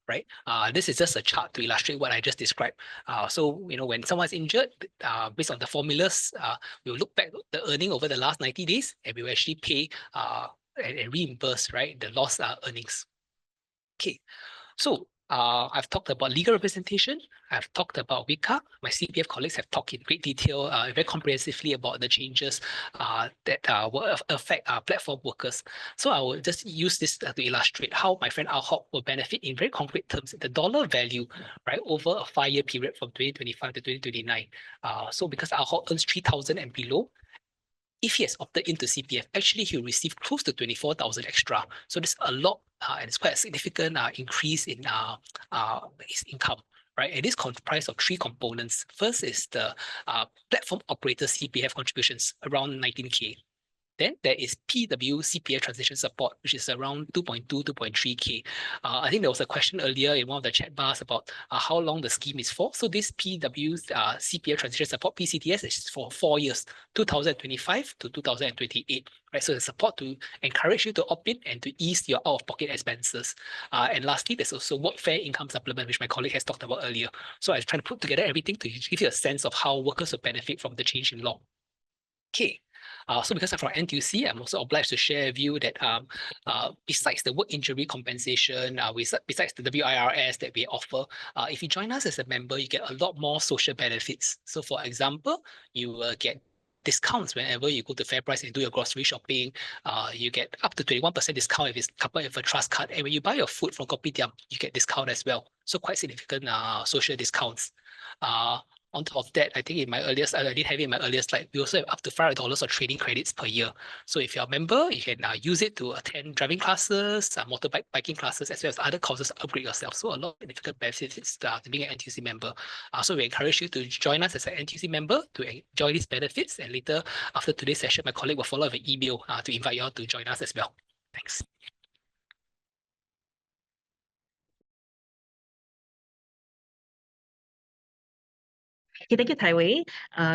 Right. This is just a chart to illustrate what I just described. So when someone's injured, based on the formulas, we'll look back the earning over the last 90 days, and we will actually pay and reimburse, right, the lost earnings. Okay. So I've talked about legal representation. I've talked about WICA. My CPF colleagues have talked in great detail, very comprehensively about the changes that will affect platform workers. So I will just use this to illustrate how my friend AHOC will benefit in very concrete terms, the dollar value, right, over a 5-year period from 2025 to 2029. So because AHOC earns 3,000 and below, if he has opted into CPF, actually he'll receive close to 24,000 extra. So there's a lot, and it's quite a significant increase in his income. Right, and this comprised of three components. First is the platform operator CPF contributions, around 19K. Then there is PW CPF transition support, which is around 2.2, 2.3K. I think there was a question earlier in one of the chat bars about how long the scheme is for. So this PW CPF transition support, PCTS, is for 4 years, 2025 to 2028. Right, so the support to encourage you to opt in and to ease your out-of-pocket expenses. And lastly, there's also workfare income supplement, which my colleague has talked about earlier. So I was trying to put together everything to give you a sense of how workers will benefit from the change in law. Okay. So because I'm from NTUC, I'm also obliged to share with you that besides the work injury compensation, besides the WIRS that we offer, if you join us as a member, you get a lot more social benefits. So for example, you will get discounts whenever you go to FairPrice and do your grocery shopping. You get up to 21% discount if it's coupled with a trust card. And when you buy your food from Kopitiam, you get discount as well. So quite significant social discounts. On top of that, I think in my earliest, I did have it in my earliest slide, we also have up to $500 of trading credits per year. So if you're a member, you can use it to attend driving classes, biking classes, as well as other courses to upgrade yourself. So a lot of significant benefits to being an NTUC member. So we encourage you to join us as an NTUC member to enjoy these benefits. And later, after today's session, my colleague will follow with an email to invite you all to join us as well. Thanks. Okay, thank you, Taiwei.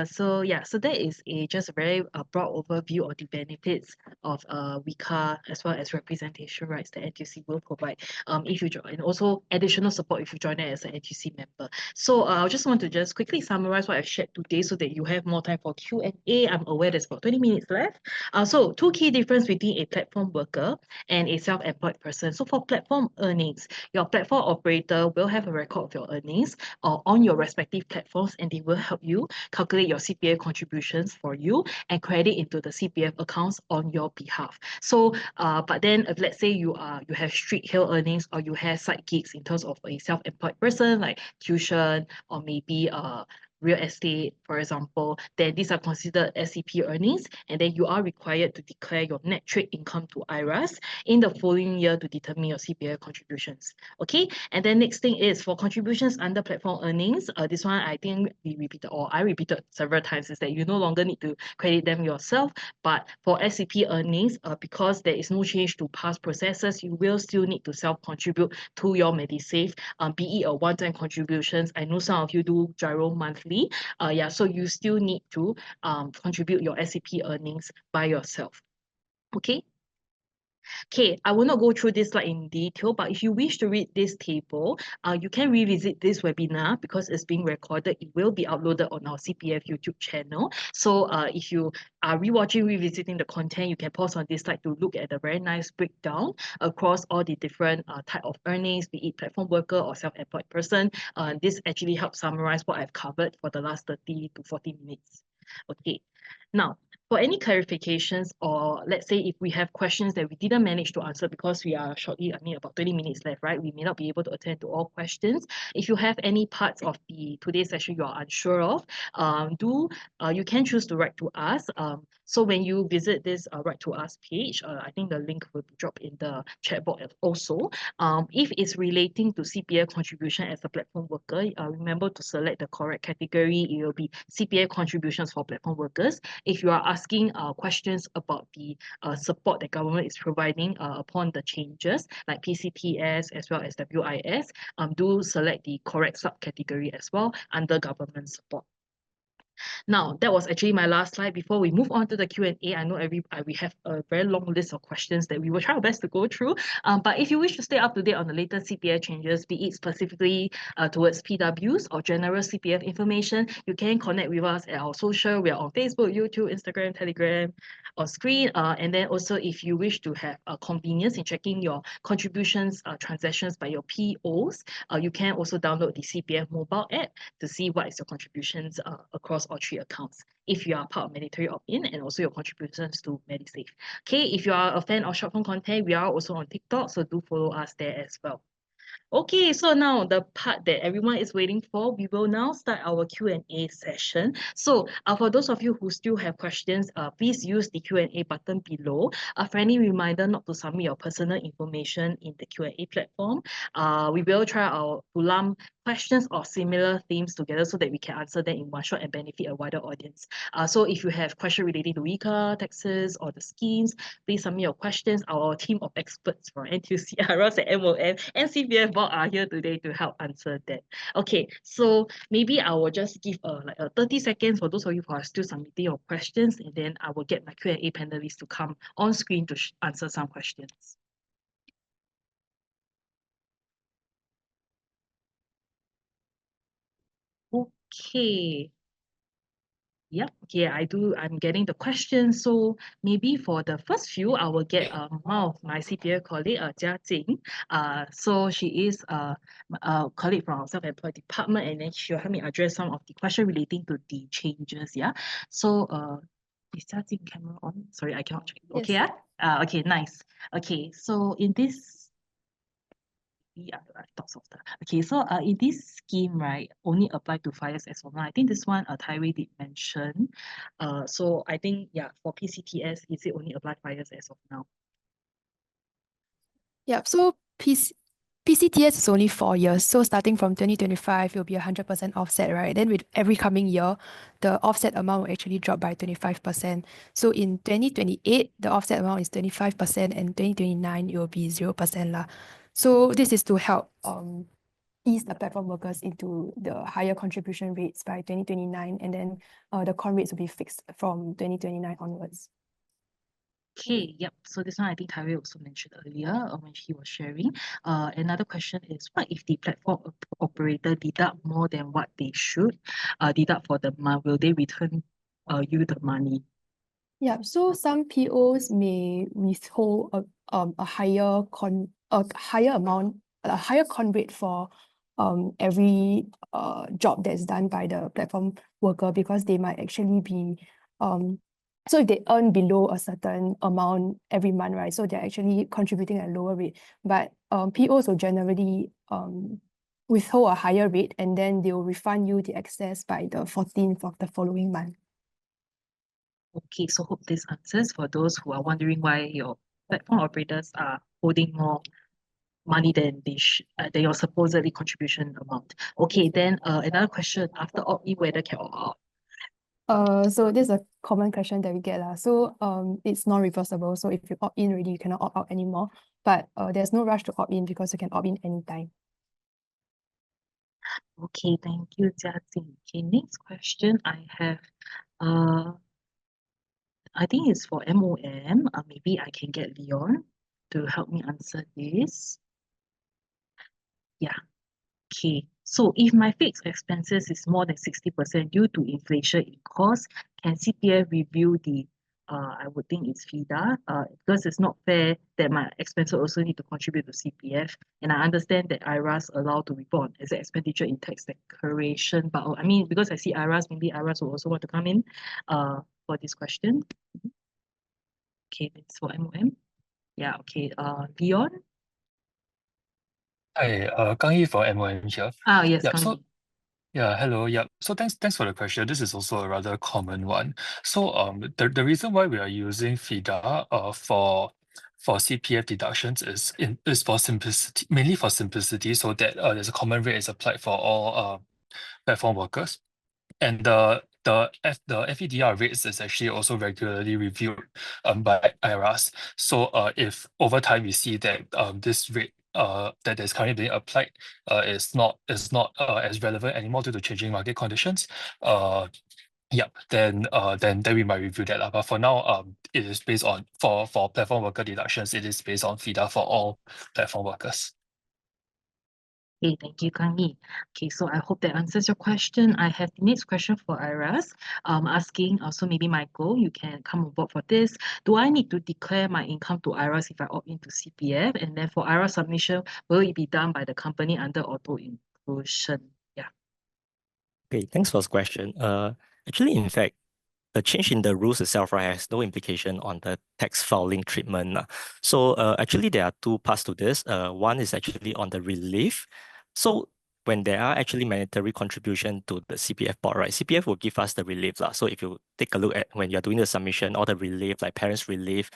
So that is just a very broad overview of the benefits of WICA as well as representation rights that NTUC will provide if you join, and also additional support if you join it as an NTUC member. So I just want to just quickly summarize what I've shared today so that you have more time for Q&A. I'm aware there's about 20 minutes left. So two key difference between a platform worker and a self-employed person. So for platform earnings, your platform operator will have a record of your earnings on your respective platforms, and they will help you calculate your CPF contributions for you and credit into the CPF accounts on your behalf. So, but then if let's say you have street hail earnings or you have side gigs in terms of a self-employed person like tuition or maybe real estate, for example, then these are considered SCP earnings, and then you are required to declare your net trade income to IRAS in the following year to determine your CPF contributions. Okay, and then next thing is for contributions under platform earnings. This one I think I repeated several times, is that you no longer need to credit them yourself, but for SCP earnings, because there is no change to past processes, you will still need to self-contribute to your MediSave, be it a one-time contributions. I know some of you do gyro monthly. So you still need to contribute your SCP earnings by yourself. Okay. Okay, I will not go through this slide in detail, but if you wish to read this table, you can revisit this webinar because it's being recorded. It will be uploaded on our CPF YouTube channel. So if you are revisiting the content, you can pause on this slide to look at the very nice breakdown across all the different type of earnings, be it platform worker or self-employed person. This actually helps summarize what I've covered for the last 30 to 40 minutes. Okay, now, for any clarifications, or let's say if we have questions that we didn't manage to answer because we are shortly, about 20 minutes left, right? We may not be able to attend to all questions. If you have any parts of today's session you are unsure of, you can choose to write to us. So when you visit this write to us page, I think the link will be dropped in the chat box also. If it's relating to CPF contribution as a platform worker, remember to select the correct category. It will be CPF contributions for platform workers. If you are asking questions about the support the government is providing upon the changes like PCTS as well as WIS, do select the correct subcategory as well under government support. Now, that was actually my last slide. Before we move on to the Q&A, I know we have a very long list of questions that we will try our best to go through. But if you wish to stay up to date on the latest CPF changes, be it specifically towards PWs or general CPF information, you can connect with us at our social. We are on Facebook, YouTube, Instagram, Telegram, on screen. And then also, if you wish to have convenience in checking your contributions transactions by your POs, you can also download the CPF mobile app to see what is your contributions across all three accounts if you are part of mandatory opt-in and also your contributions to MediSave. Okay, if you are a fan of short form content, we are also on TikTok, so do follow us there as well. Okay, so now the part that everyone is waiting for, we will now start our Q&A session. So for those of you who still have questions, please use the Q&A button below. A friendly reminder not to submit your personal information in the Q&A platform. We will try to lump questions of similar themes together so that we can answer them in one shot and benefit a wider audience. So if you have questions relating to WICA, taxes, or the schemes, please submit your questions. Our team of experts from NTUC, IRAS, and MOM, and CPF board are here today to help answer that. Okay, so maybe I will just give like 30 seconds for those of you who are still submitting your questions, and then I will get my Q&A panelists to come on screen to answer some questions. Okay. Yep. Okay, I'm getting the question. So maybe for the first few, I will get one of my CPF colleague, Jia Jing. So she is a colleague from our self-employed department, and then she'll help me address some of the questions relating to the changes. Yeah. So is Jia Jing camera on? Sorry, I cannot check. Okay, Yes. okay, nice. Okay, so in this okay, so in this scheme, right, only apply to 5 years as of now. I think this one Tyree did mention. So I think for PCTS, is it only apply 5 years as of now? Yeah, so PCTS is only 4 years. So starting from 2025, it will be 100% offset, right? Then with every coming year, the offset amount will actually drop by 25%. So in 2028, the offset amount is 25%, and 2029, it will be 0% lah. So this is to help ease the platform workers into the higher contribution rates by 2029, and then the con rates will be fixed from 2029 onwards. Okay, yep. So this one I think Tyree also mentioned earlier when he was sharing. Another question is, what if the platform operator deduct more than what they should deduct for the month? Will they return you the money? Yeah, so some POs may withhold a higher con rate for every job that's done by the platform worker, because they might actually be so if they earn below a certain amount every month, right? So they're actually contributing at a lower rate. But POs will generally withhold a higher rate, and then they will refund you the excess by the 14th of the following month. Okay, so hope this answers for those who are wondering why your platform operators are holding more money than than your supposedly contribution amount. Okay, then another question, after opt-in, whether can opt out? So this is a common question that we get lah. So it's non-reversible. So if you opt in already, you cannot opt out anymore. But there's no rush to opt in, because you can opt in anytime. Okay, thank you, Jia Jing. Okay, next question I have. I think it's for MOM. Maybe I can get Leon to help me answer this. Yeah. Okay. So if my fixed expenses is more than 60% due to inflation in cost, can CPF review the I would think it's FIDA, because it's not fair that my expenses also need to contribute to CPF. And I understand that IRAS allowed to report as an expenditure in tax declaration. But I mean, because I see IRAS, maybe IRAS will also want to come in for this question. Okay, that's for MOM. Yeah, okay. Leon? Hi, Kang Yi for MOM here. Yes, Yep, Kang so Yi. yeah, hello. Yep. So thanks for the question. This is also a rather common one. So the reason why we are using FIDA for CPF deductions is for simplicity, mainly for simplicity, so that there's a common rate is applied for all platform workers. And the FEDR rates is actually also regularly reviewed by IRAS. So if over time we see that this rate that is currently being applied is not as relevant anymore due to changing market conditions, then we might review that. But for now, it is based on for platform worker deductions, it is based on FIDA for all platform workers. Okay, thank you, Kang Yi. Okay, so I hope that answers your question. I have the next question for IRAS, asking also maybe Michael, you can come on board for this. Do I need to declare my income to IRAS if I opt into CPF? And then for IRAS submission, will it be done by the company under auto inclusion? Yeah. Okay, thanks for this question. Actually, in fact, the change in the rules itself, right, has no implication on the tax filing treatment. So actually, there are two parts to this. One is actually on the relief. So when there are actually mandatory contribution to the CPF board, right, CPF will give us the relief. So if you take a look at when you're doing the submission, all the relief, like parents' relief,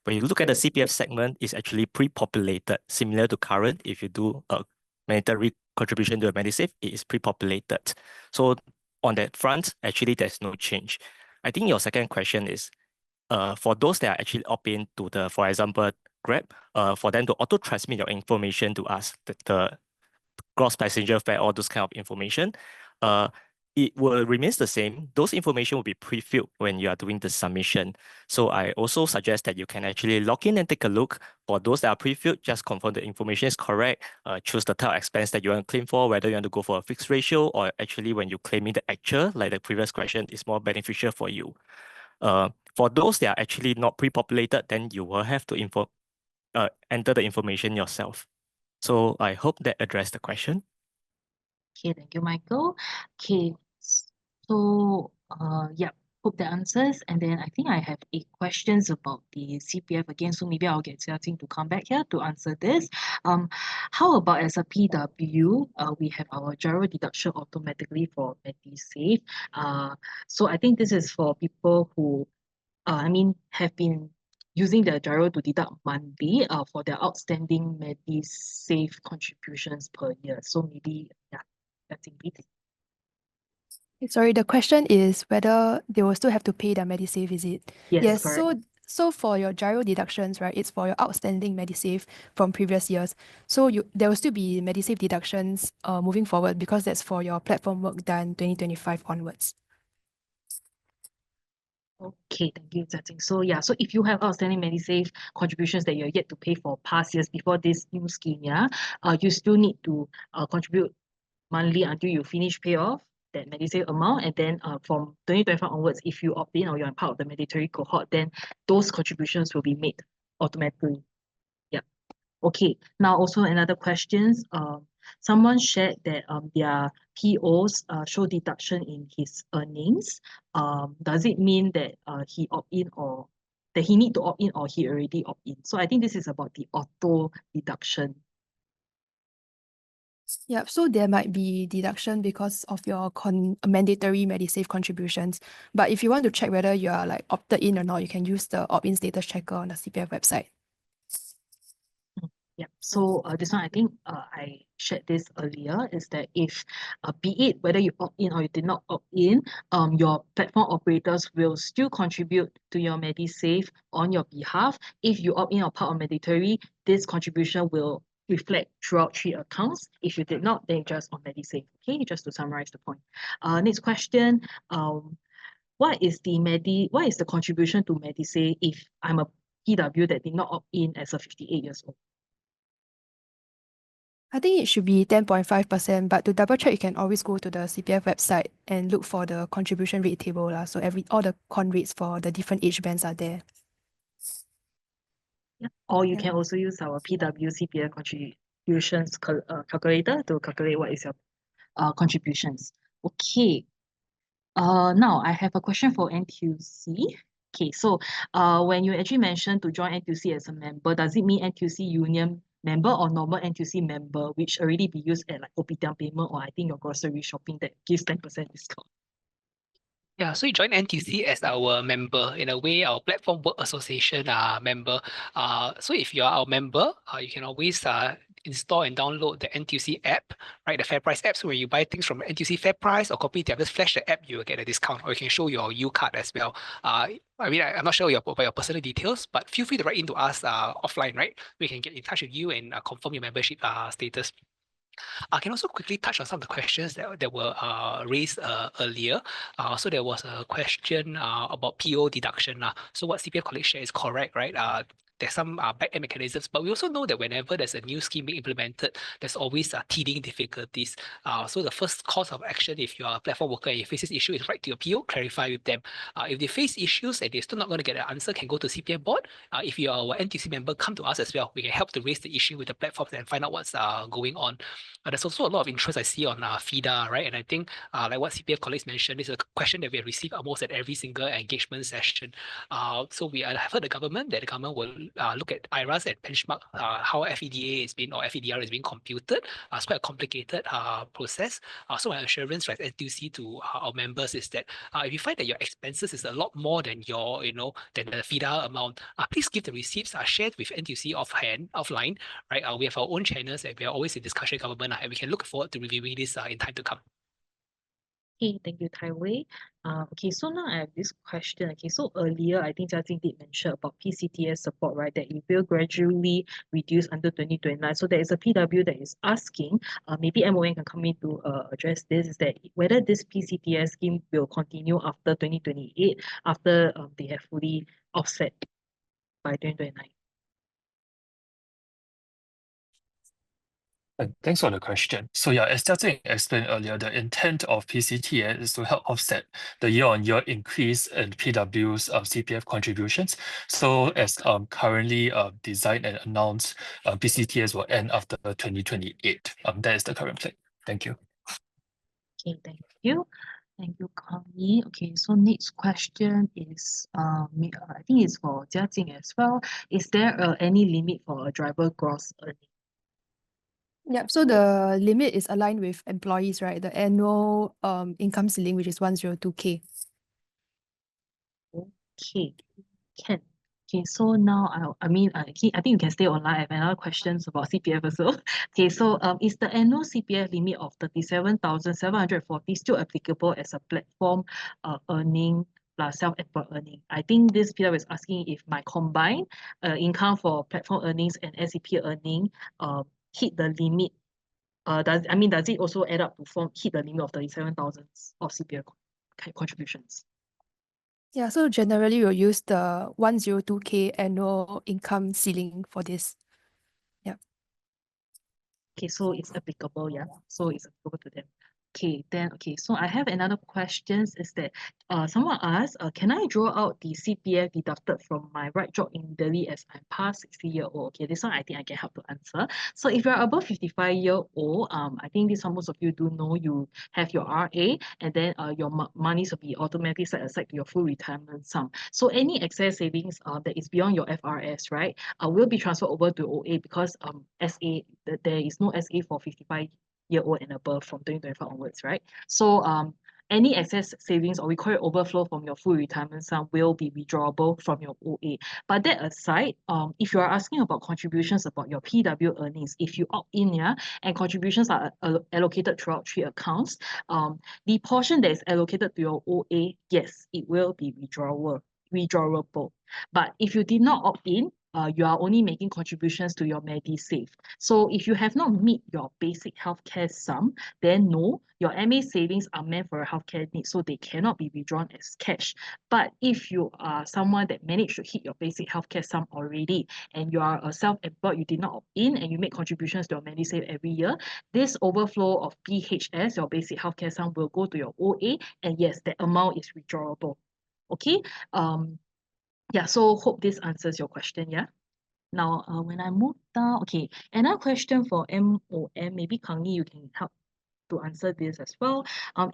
when you look at the CPF segment, it's actually pre-populated, similar to current. If you do a mandatory contribution to a MediSave, it is pre-populated. So on that front, actually, there's no change. I think your second question is, for those that are actually opt-in to the, for example, Grab, for them to auto-transmit your information to us, the gross passenger fare, all those kind of information, it will remains the same. Those information will be pre-filled when you are doing the submission. So I also suggest that you can actually log in and take a look. For those that are pre-filled, just confirm the information is correct. Choose the type of expense that you want to claim for, whether you want to go for a fixed ratio or actually when you claiming the actual, like the previous question, is more beneficial for you. For those that are actually not pre-populated, then you will have to enter the information yourself. So I hope that addressed the question. Okay, thank you, Michael. Okay, so yeah, hope that answers. And then I think I have 8 questions about the CPF again, so maybe I'll get Xia Jing to come back here to answer this. How about as a PW, we have our gyro deduction automatically for MediSave. So I think this is for people who, have been using the gyro to deduct monthly for their outstanding MediSave contributions per year. So maybe, yeah, that's it. Sorry, the question is whether they will still have to pay their MediSave, is it? Yes, correct. So for your gyro deductions, right, it's for your outstanding MediSave from previous years. So there will still be MediSave deductions moving forward because that's for your platform work done 2025 onwards. Okay, thank you, Xia Jing. So yeah, so if you have outstanding MediSave contributions that you're yet to pay for past years before this new scheme, you still need to contribute monthly until you finish pay off that MediSave amount. And then from 2025 onwards, if you opt in or you're part of the mandatory cohort, then those contributions will be made automatically. Yeah. Okay. Now also another questions. Someone shared that their POs show deduction in his earnings. Does it mean that he opt in or that he need to opt in or he already opt in? So I think this is about the auto deduction. Yeah, so there might be deduction because of your mandatory MediSave contributions. But if you want to check whether you are like opted in or not, you can use the opt-in status checker on the CPF website. Yeah, so this one I think I shared this earlier, is that if be it whether you opt in or you did not opt in, your platform operators will still contribute to your MediSave on your behalf. If you opt in or part of mandatory, this contribution will reflect throughout 3 accounts. If you did not, then just on MediSave. Okay, just to summarize the point. Next question. What is the contribution to MediSave if I'm a PW that did not opt in as a 58 years old? I think it should be 10.5%, but to double check, you can always go to the CPF website and look for the contribution rate table. So all the con rates for the different age bands are there. Yeah. Or you can also use our PW CPF contributions calculator to calculate what is your contributions. Okay. Now I have a question for NTUC. Okay, so when you actually mentioned to join NTUC as a member, does it mean NTUC Union member or normal NTUC member, which already be used at like kopitiam payment or I think your grocery shopping that gives 10% discount? Yeah, so you join NTUC as our member, in a way, our Platform Work Association member. So if you are our member, you can always install and download the NTUC app, right? The FairPrice app. So when you buy things from NTUC FairPrice or Kopitiam, just flash the app, you will get a discount, or you can show your U card as well. I'm not sure about your personal details, but feel free to write into us offline, right? We can get in touch with you and confirm your membership status. I can also quickly touch on some of the questions that were raised earlier. So there was a question about PO deduction. So what CPF colleague shared is correct, right? there's some back-end mechanisms, but we also know that whenever there's a new scheme being implemented, there's always teething difficulties. So the first course of action, if you are a platform worker and you face this issue, is write to your PO, clarify with them. If they face issues and they're still not going to get an answer, can go to CPF board. If you are an NTUC member, come to us as well. We can help to raise the issue with the platforms and find out what's going on. There's also a lot of interest I see on FIDA, right? And I think like what CPF colleagues mentioned, is a question that we have received almost at every single engagement session. So we have heard the government that the government will look at IRAS and benchmark how FEDA is being or FEDR is being computed. It's quite a complicated process. So my assurance, right, NTUC to our members is that if you find that your expenses is a lot more than your, than the FIDA amount, please give the receipts shared with NTUC offline, right? We have our own channels and we are always in discussion with government, and we can look forward to reviewing this in time to come. Okay, thank you, Tai Wei. Okay, so now I have this question. Okay, so earlier I think Jia Jing did mention about PCTS support, right? That it will gradually reduce until 2029. So there is a PW that is asking, maybe MON can come in to address this, is that whether this PCTS scheme will continue after 2028, after they have fully offset by 2029. Thanks for the question. So yeah, as Jia Jing explained earlier, the intent of PCTS is to help offset the year-on-year increase in PW's CPF contributions. So as currently designed and announced, PCTS will end after 2028. That is the current plan. Thank you. Okay, thank you. Thank you, Connie. Okay, so next question is, I think it's for Jia Jing as well. Is there any limit for a driver gross earning? Yep, so the limit is aligned with employees, right? The annual income ceiling, which is 102K. Okay, can. Okay, so now I think you can stay online. I have another questions about CPF also. Okay, so is the annual CPF limit of 37,740 still applicable as a platform earning plus self-employed earning? I think this PW is asking if my combined income for platform earnings and SCP earning hit the limit. Does it also add up to hit the limit of 37,000 of CPF contributions? Yeah, so generally we'll use the 102K annual income ceiling for this. Yeah. Okay, so it's applicable, yeah. So it's applicable to them. Okay, so I have another question is that someone asked, can I draw out the CPF deducted from my right job immediately as I'm past 60-year-old? Okay, this one I think I can help to answer. So if you're above 55-year-old, I think this one most of you do know, you have your RA, and then your monies will be automatically set aside to your full retirement sum. So any excess savings that is beyond your FRS, right, will be transferred over to OA, because SA, there is no SA for 55-year-old and above from 2025 onwards, right? So any excess savings, or we call it overflow from your full retirement sum, will be withdrawable from your OA. But that aside, if you are asking about contributions about your PW earnings, if you opt in, yeah, and contributions are allocated throughout 3 accounts, the portion that is allocated to your OA, yes, it will be withdrawable. But if you did not opt in, you are only making contributions to your MediSave. So if you have not met your basic healthcare sum, then no, your MA savings are meant for a healthcare need, so they cannot be withdrawn as cash. But if you are someone that managed to hit your basic healthcare sum already, and you are a self-employed, you did not opt in, and you make contributions to your MediSave every year, this overflow of BHS, your basic healthcare sum, will go to your OA, and yes, that amount is withdrawable. Okay. Yeah, so hope this answers your question, yeah? Now, when I move down, okay, another question for MOM, maybe Kang Yi, you can help to answer this as well.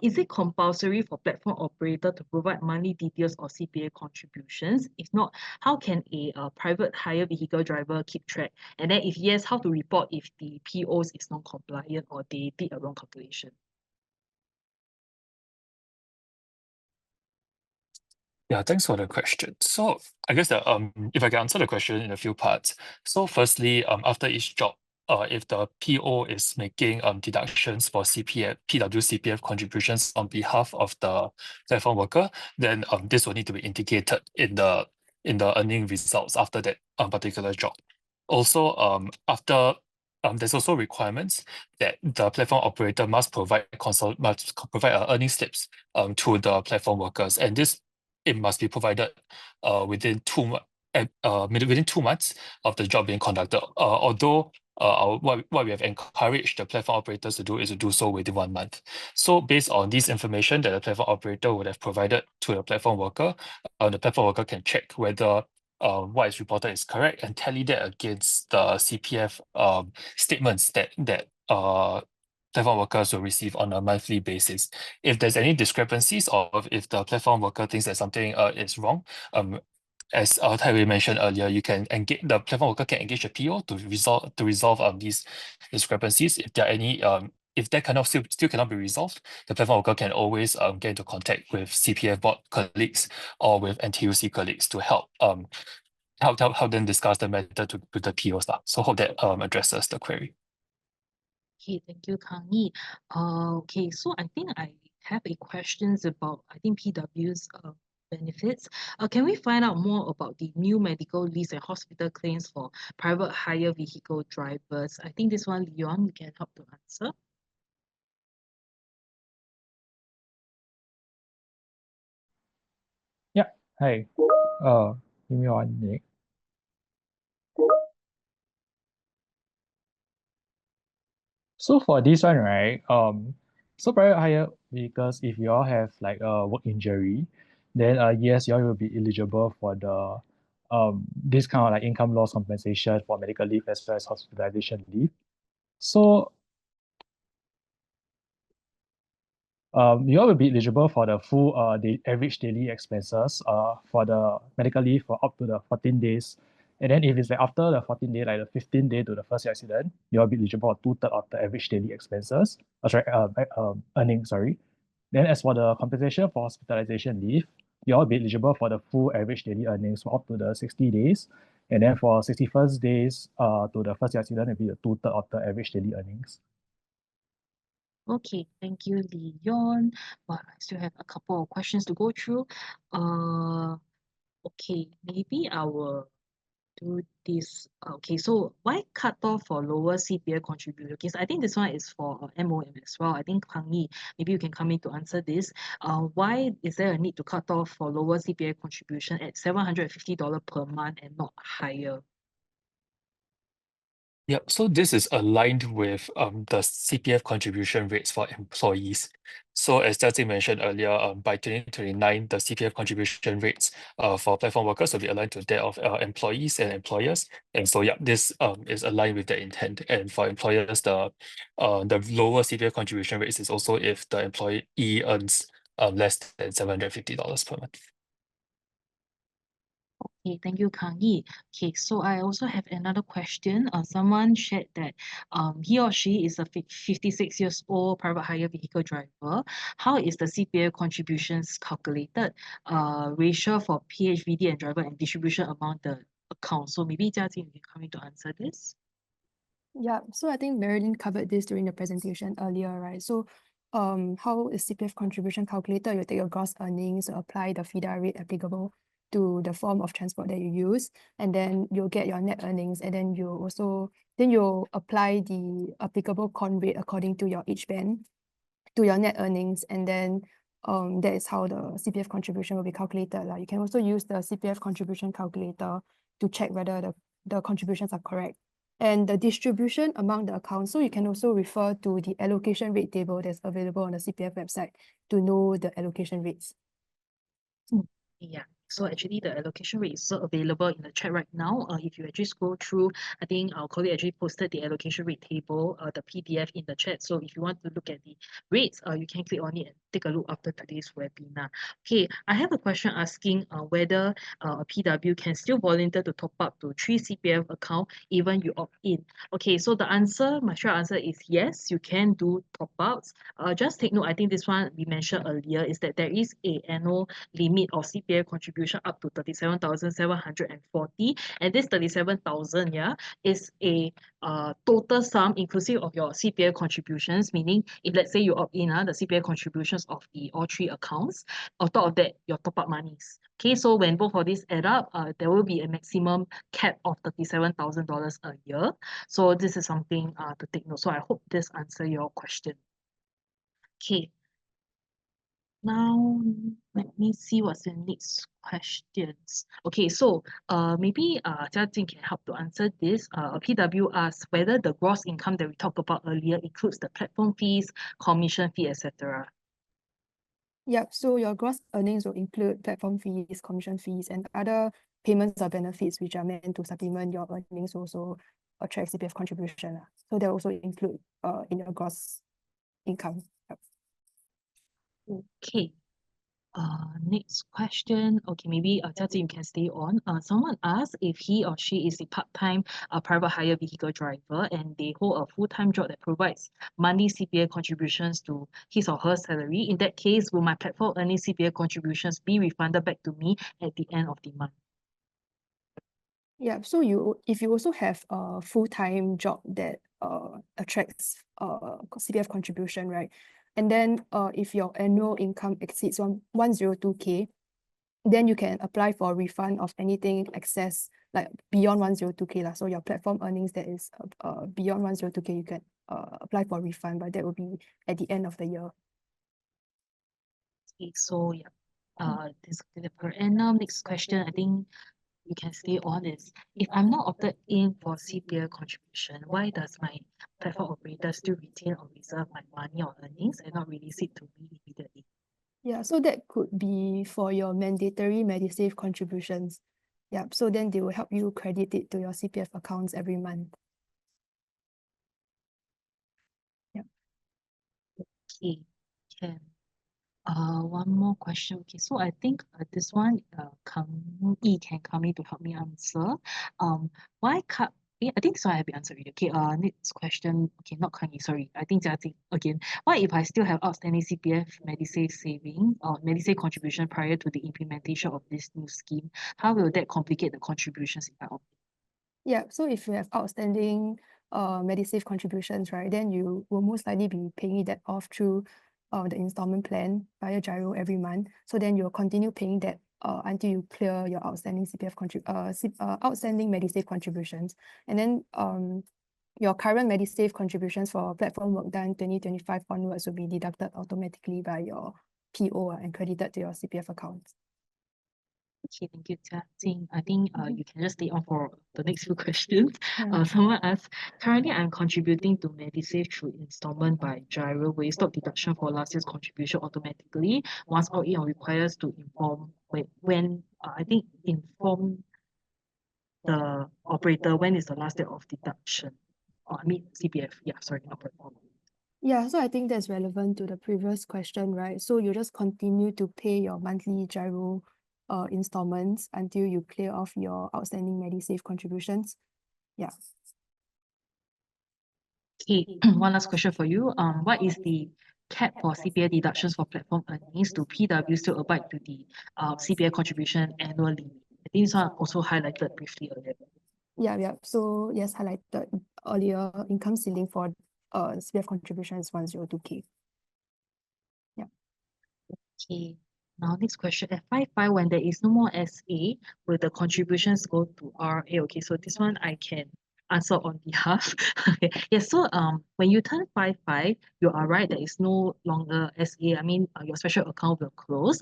Is it compulsory for platform operator to provide monthly details or CPA contributions? If not, how can a private hire vehicle driver keep track? And then if yes, how to report if the POs is non-compliant or they did a wrong calculation? Yeah, thanks for the question. So I guess that if I can answer the question in a few parts. So firstly, after each job, if the PO is making deductions for PW CPF contributions on behalf of the platform worker, then this will need to be indicated in the earning results after that particular job. Also, after there's also requirements that the platform operator must provide earning slips to the platform workers, and it must be provided within within 2 months of the job being conducted. Although what we have encouraged the platform operators to do is to do so within 1 month. So based on this information that the platform operator would have provided to the platform worker can check whether what is reported is correct and tally that against the CPF statements that platform workers will receive on a monthly basis. If there's any discrepancies or if the platform worker thinks that something is wrong, as Tyree mentioned earlier, the platform worker can engage a PO to resolve these discrepancies. If there are any if that still cannot be resolved, the platform worker can always get into contact with CPF board colleagues or with NTUC colleagues to help them discuss the matter with the POs. So hope that addresses the query. Okay, thank you, Kang Yi. Okay, so I think I have a questions about PW's benefits. Can we find out more about the new medical lease and hospital claims for private hire vehicle drivers? I think this one, Leon, you can help to answer. Yeah, hi. Give me 1 minute. So for this one, right, so private hire vehicles, if you all have like a work injury, then yes, you all will be eligible for the this kind of like income loss compensation for medical leave as well as hospitalization leave. So you all will be eligible for the full the average daily expenses for the medical leave for up to the 14 days. And then if it's like after the 14 day, like the 15th day to the first accident, you will be eligible for 2/3 of the average daily expenses. Earnings, sorry. Then as for the compensation for hospitalization leave, you will be eligible for the full average daily earnings for up to the 60 days. And then for 61st days to the first accident, it will be the 2/3 of the average daily earnings. Okay, thank you, Leon. But I still have a couple of questions to go through. Okay, maybe I will do this. Okay, so why cut off for lower CPF contributor? Because I think this one is for MOM as well. I think Kang Yi, maybe you can come in to answer this. Why is there a need to cut off for lower CPF contribution at $750 per month and not higher? Yep, so this is aligned with the CPF contribution rates for employees. So as Jia mentioned earlier, by 2029, the CPF contribution rates for platform workers will be aligned to that of employees and employers. And so yeah, this is aligned with the intent. And for employers, the lower CPF contribution rates is also if the employee earns less than $750 per month. Okay, thank you, Kang Yi. Okay, so I also have another question. Someone shared that he or she is a 56 years old private hire vehicle driver. How is the CPF contributions calculated? Ratio for PHVD and driver and distribution among the accounts. So maybe Jia Jing, you can come in to answer this. Yeah, so I think Marilyn covered this during the presentation earlier, right? So how is CPF contribution calculated? You take your gross earnings, apply the FIDA rate applicable to the form of transport that you use, and then you'll get your net earnings, and then you'll apply the applicable con rate according to your each band to your net earnings, and then that is how the CPF contribution will be calculated. You can also use the CPF contribution calculator to check whether the contributions are correct. And the distribution among the accounts, so you can also refer to the allocation rate table that's available on the CPF website to know the allocation rates. Yeah, so actually the allocation rate is available in the chat right now. If you actually scroll through, I think our colleague actually posted the allocation rate table, the PDF in the chat. So if you want to look at the rates, you can click on it and take a look after today's webinar. Okay, I have a question asking whether a PW can still volunteer to top up to 3 CPF account even you opt in. Okay, so the answer, my short answer is yes, you can do top ups. Just take note, I think this one we mentioned earlier is that there is a annual limit of CPF contribution up to 37,740, and this 37,000 is a total sum inclusive of your CPF contributions, meaning if let's say you opt in the CPF contributions of all 3 accounts, on top of that your top up monies. Okay, so when both of these add up, there will be a maximum cap of $37,000 a year. So this is something to take note. So I hope this answers your question. Okay. Now, let me see what's the next questions. Okay, so maybe Jia Jing can help to answer this. PW asks whether the gross income that we talked about earlier includes the platform fees, commission fee, etc. Yep, so your gross earnings will include platform fees, commission fees, and other payments or benefits which are meant to supplement your earnings, also attract CPF contribution. So they also include in your gross income. Yep. Okay. Next question. Okay, maybe Jia Jing, you can stay on. Someone asked if he or she is a part-time private hire vehicle driver and they hold a full-time job that provides monthly CPF contributions to his or her salary. In that case, will my platform earning CPF contributions be refunded back to me at the end of the month? Yeah, so if you also have a full-time job that attracts CPF contribution, right? And then if your annual income exceeds 102K, then you can apply for a refund of anything excess, like beyond 102K. So your platform earnings that is beyond 102K, you can apply for a refund, but that will be at the end of the year. Okay, so yeah, this the per annum. Next question, I think you can stay on is if I'm not opted in for CPF contribution, why does my platform operator still retain or reserve my money or earnings and not release it to me immediately? Yeah, so that could be for your mandatory MediSave contributions. Yeah, so then they will help you credit it to your CPF accounts every month. Yeah. Okay, can. One more question. Okay, so I think this one, Kang Yi can come in to help me answer. Why cut? I think so. I have been answered already. Okay. Next question. Okay, not Kang Yi. Sorry. I think Jia Jing again. What if I still have outstanding CPF MediSave saving or MediSave contribution prior to the implementation of this new scheme? How will that complicate the contributions if I opt in? Yeah, so if you have outstanding MediSave contributions, right, then you will most likely be paying that off through the installment plan via GIRO every month. So then you'll continue paying that until you clear your outstanding outstanding MediSave contributions. And then your current MediSave contributions for platform work done 2025 onwards will be deducted automatically by your PO and credited to your CPF accounts. Okay, thank you, Jia Jing. I think you can just stay on for the next few questions. Yeah. Someone asked, currently I'm contributing to MediSave through installment by GIRO. Will it stop deduction for last year's contribution automatically? Once all in requires to inform when I think inform the operator when is the last day of deduction. I mean CPF. Yeah, sorry, not platform. Yeah, so I think that's relevant to the previous question, right? So you just continue to pay your monthly GIRO installments until you clear off your outstanding MediSave contributions. Yeah. Okay, one last question for you. What is the cap for CPF deductions for platform earnings? Do PW still abide to the CPF contribution annual limit? I think this one also highlighted briefly earlier. Yeah. So yes, highlighted earlier, income ceiling for CPF contribution is 102K. Yeah. Okay. Now next question. At 5.5, when there is no more SA, will the contributions go to RA? Okay, so this one I can answer on behalf. Okay. Yes, so when you turn 5.5, you are right, there is no longer SA. I mean, your special account will close.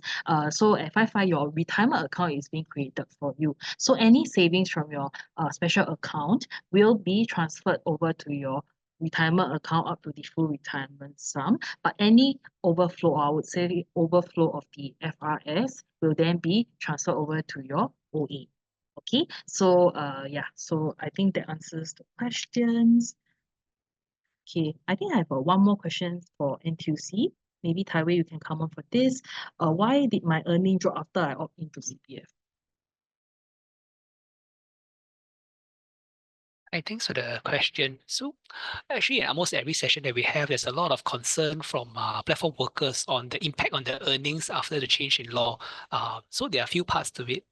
So at 5.5, your retirement account is being created for you. So any savings from your special account will be transferred over to your retirement account up to the full retirement sum. But any overflow, I would say overflow of the FRS will then be transferred over to your OA. Okay, so yeah, so I think that answers the questions. Okay, I think I have one more question for NTUC. Maybe Taiwei, you can come on for this. Why did my earning drop after I opt into CPF? Thanks for the question. So actually, in almost every session that we have, there's a lot of concern from platform workers on the impact on the earnings after the change in law. So there are a few parts to it.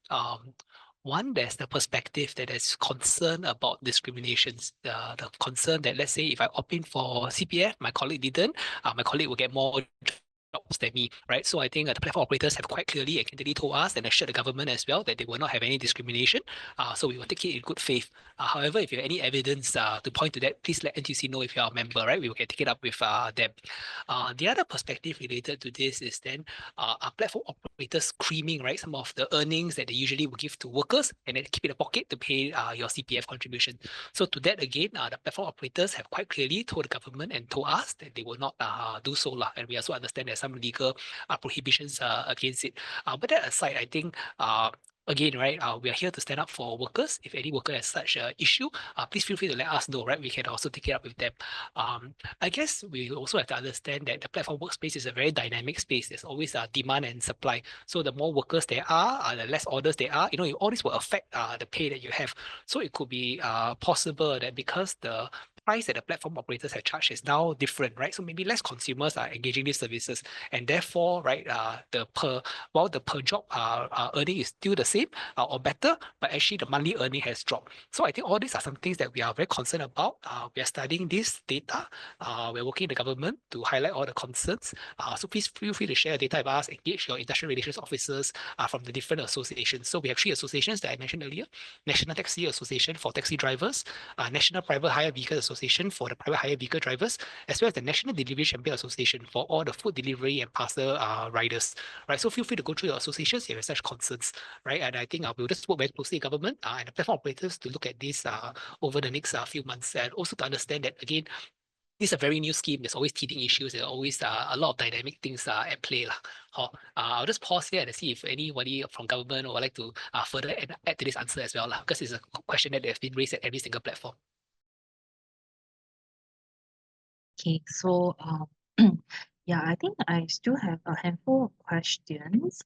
One, there's the perspective that is concern about discriminations. The concern that, let's say, if I opt in for CPF, my colleague didn't, my colleague will get more STEMI, right? So I think the platform operators have quite clearly and candidly told us and assured the government as well that they will not have any discrimination. So we will take it in good faith. However, if you have any evidence to point to that, please let NTUC know if you are a member, right? We will take it up with them. The other perspective related to this is then our platform operators screaming, right? Some of the earnings that they usually will give to workers and then keep in the pocket to pay your CPF contribution. So to that again, the platform operators have quite clearly told the government and told us that they will not do so. And we also understand there's some legal prohibitions against it. But that aside, I think again, right, we are here to stand up for workers. If any worker has such an issue, please feel free to let us know, right? We can also take it up with them. I guess we also have to understand that the platform workspace is a very dynamic space. There's always demand and supply. So the more workers there are, the less orders there are, all this will affect the pay that you have. So it could be possible that because the price that the platform operators have charged is now different, right? So maybe less consumers are engaging these services, and therefore, right, while the per job earning is still the same or better, but actually the monthly earning has dropped. So I think all these are some things that we are very concerned about. We are studying this data. We're working in the government to highlight all the concerns. So please feel free to share data with us, engage your industrial relations officers from the different associations. So we have 3 associations that I mentioned earlier: National Taxi Association for taxi drivers, National Private Hire Vehicle Association for the private hire vehicle drivers, as well as the National Delivery Champion Association for all the food delivery and parcel riders, right? So feel free to go through your associations if you have such concerns, right? And I think we'll just work very closely with government and the platform operators to look at this over the next few months, and also to understand that, again, this is a very new scheme. There's always teething issues. There's always a lot of dynamic things at play. I'll just pause here and see if anybody from government would like to further add to this answer as well, because it's a question that has been raised at every single platform. Okay, so yeah, I think I still have a handful of questions.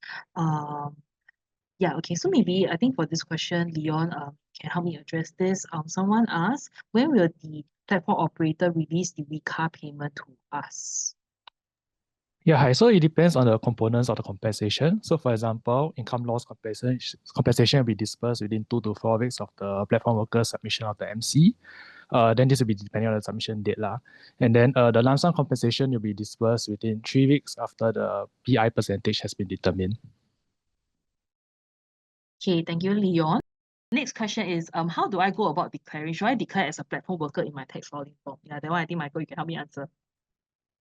Yeah, okay, so maybe I think for this question, Leon can help me address this. Someone asked, when will the platform operator release the WeCar payment to us? Yeah, hi. So it depends on the components of the compensation. So for example, income loss compensation will be dispersed within 2 to 4 weeks of the platform worker submission of the MC. Then this will be depending on the submission date. And then the lump sum compensation will be dispersed within 3 weeks after the PI percentage has been determined. Okay, thank you, Leon. Next question is, how do I go about declaring? Should I declare as a platform worker in my tax filing form? Yeah, that one I think, Michael, you can help me answer.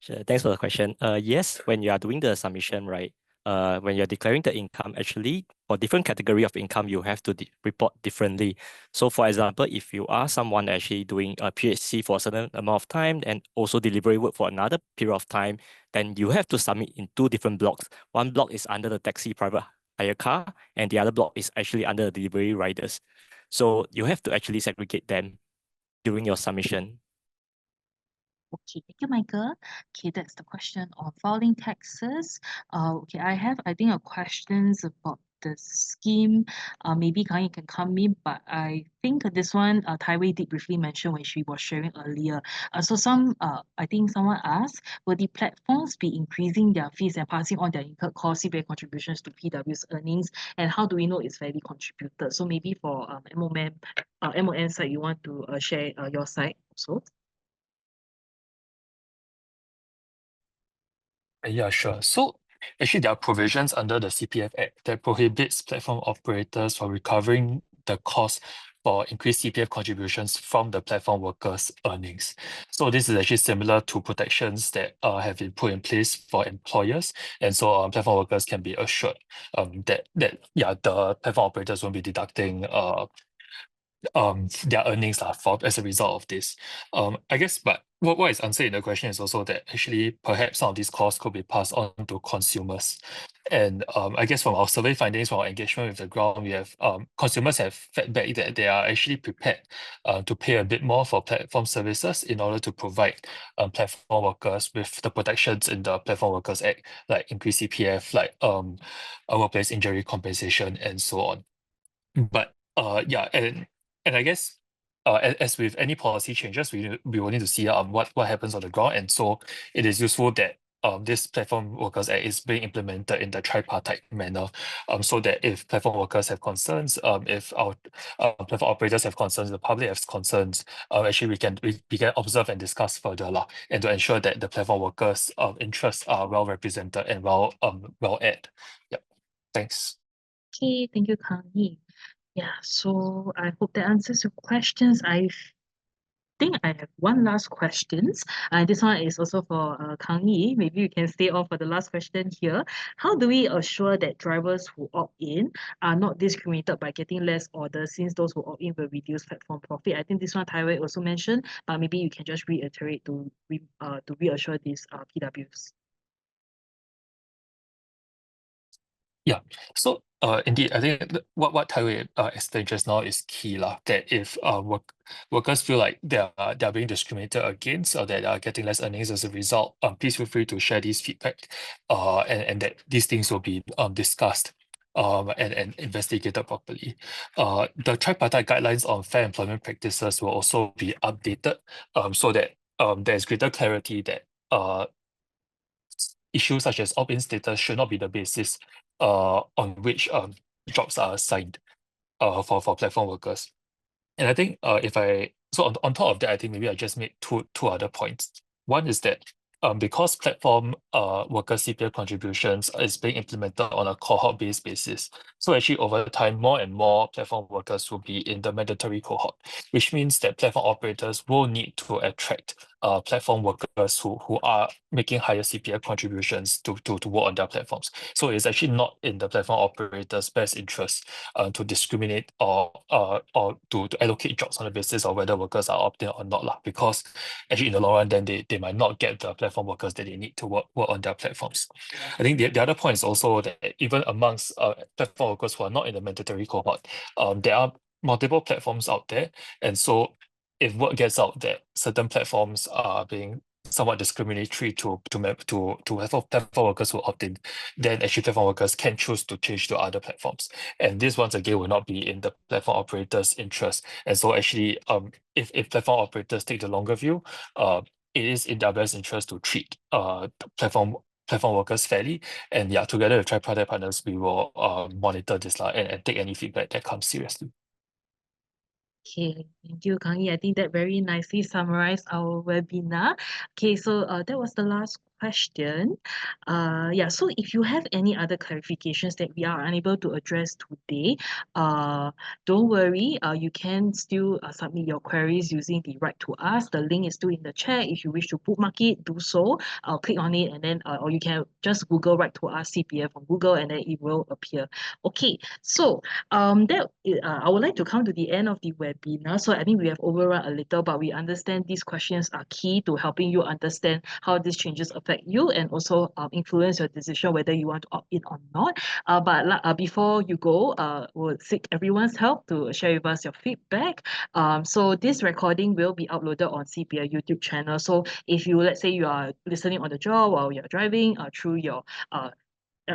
Sure, thanks for the question. Yes, when you are doing the submission, right, when you're declaring the income, actually, for different category of income, you have to report differently. So for example, if you are someone actually doing a PHC for a certain amount of time and also delivery work for another period of time, then you have to submit in 2 different blocks. One block is under the taxi private hire car, and the other block is actually under the delivery riders. So you have to actually segregate them during your submission. Okay, thank you, Michael. Okay, that's the question on filing taxes. Okay, I have, I think, a questions about the scheme. Maybe Kang can come in, but I think this one, Tai Wei did briefly mention when she was sharing earlier. I think someone asked, will the platforms be increasing their fees and passing on their incurred cost CPF contributions to PW's earnings? And how do we know it's fairly contributed? So maybe for MOM side, you want to share your side also? Yeah, sure. So actually, there are provisions under the CPF Act that prohibits platform operators from recovering the cost for increased CPF contributions from the platform workers' earnings. So this is actually similar to protections that have been put in place for employers, and so platform workers can be assured that the platform operators won't be deducting their earnings as a result of this. I guess, but what is answered in the question is also that actually perhaps some of these costs could be passed on to consumers. And I guess from our survey findings, from our engagement with the ground, we have consumers have feedback that they are actually prepared to pay a bit more for platform services in order to provide platform workers with the protections in the Platform Workers Act, like increased CPF, like workplace injury compensation, and so on. But and I guess as with any policy changes, we will need to see what happens on the ground, and so it is useful that this Platform Workers Act is being implemented in the tripartite manner, so that if platform workers have concerns, if our platform operators have concerns, the public has concerns, actually we can observe and discuss further lah, and to ensure that the platform workers' interests are well represented and well aired. Yep. Thanks. Okay, thank you, Kang Yi. Yeah, so I hope that answers your questions. I think I have one last questions. This one is also for Kang Yi. Maybe you can stay on for the last question here. How do we assure that drivers who opt in are not discriminated by getting less orders, since those who opt in will reduce platform profit? I think this one Tai Wei also mentioned, but maybe you can just reiterate to reassure these PWs. Yeah. So indeed, I think what Tai Wei explained just now is key lah. That if workers feel like they're being discriminated against, or that are getting less earnings as a result, please feel free to share these feedback, and that these things will be discussed and investigated properly. The tripartite guidelines on fair employment practices will also be updated, so that there's greater clarity that issues such as opt-in status should not be the basis on which jobs are assigned for platform workers. And I think on top of that, I think maybe I just made two other points. One is that because platform workers' CPF contributions is being implemented on a cohort-based basis, so actually over time, more and more platform workers will be in the mandatory cohort, which means that platform operators will need to attract platform workers who are making higher CPF contributions to work on their platforms. So it's actually not in the platform operators' best interest to discriminate or to allocate jobs on the basis of whether workers are opting or not lah. Because actually in the long run, then they might not get the platform workers that they need to work on their platforms. I think the other point is also that even amongst platform workers who are not in the mandatory cohort, there are multiple platforms out there, and so if word gets out that certain platforms are being somewhat discriminatory to platform workers who opt in, then actually platform workers can choose to change to other platforms. And this once again will not be in the platform operators' interest. And so actually, if platform operators take the longer view, it is in their best interest to treat platform workers fairly. And yeah, together with tripartite partners, we will monitor this and take any feedback that comes seriously. Okay, thank you, Kang Yi. I think that very nicely summarized our webinar. Okay, so that was the last question. Yeah, so if you have any other clarifications that we are unable to address today, don't worry, you can still submit your queries using the Write to Us. The link is still in the chat. If you wish to bookmark it, do so. Click on it, and then or you can just Google Write to Us CPF on Google, and then it will appear. Okay, so I would like to come to the end of the webinar. So I think we have overrun a little, but we understand these questions are key to helping you understand how these changes affect you and also influence your decision whether you want to opt in or not. But before you go, we'll seek everyone's help to share with us your feedback. So this recording will be uploaded on CPF YouTube channel. So if you, let's say you are listening on the job while you're driving through your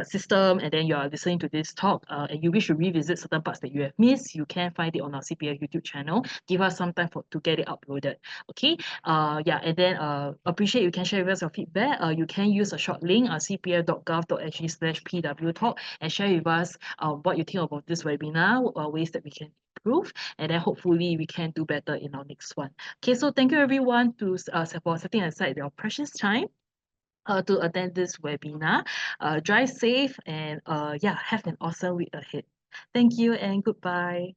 system, and then you are listening to this talk and you wish to revisit certain parts that you have missed, you can find it on our CPF YouTube channel. Give us some time to get it uploaded. Okay. Yeah, and then appreciate you can share with us your feedback. You can use a short link cpf.gov.sg/PW talk and share with us what you think about this webinar, ways that we can improve, and then hopefully we can do better in our next one. Okay, so thank you everyone for setting aside your precious time to attend this webinar. Drive safe and yeah, have an awesome week ahead. Thank you and goodbye.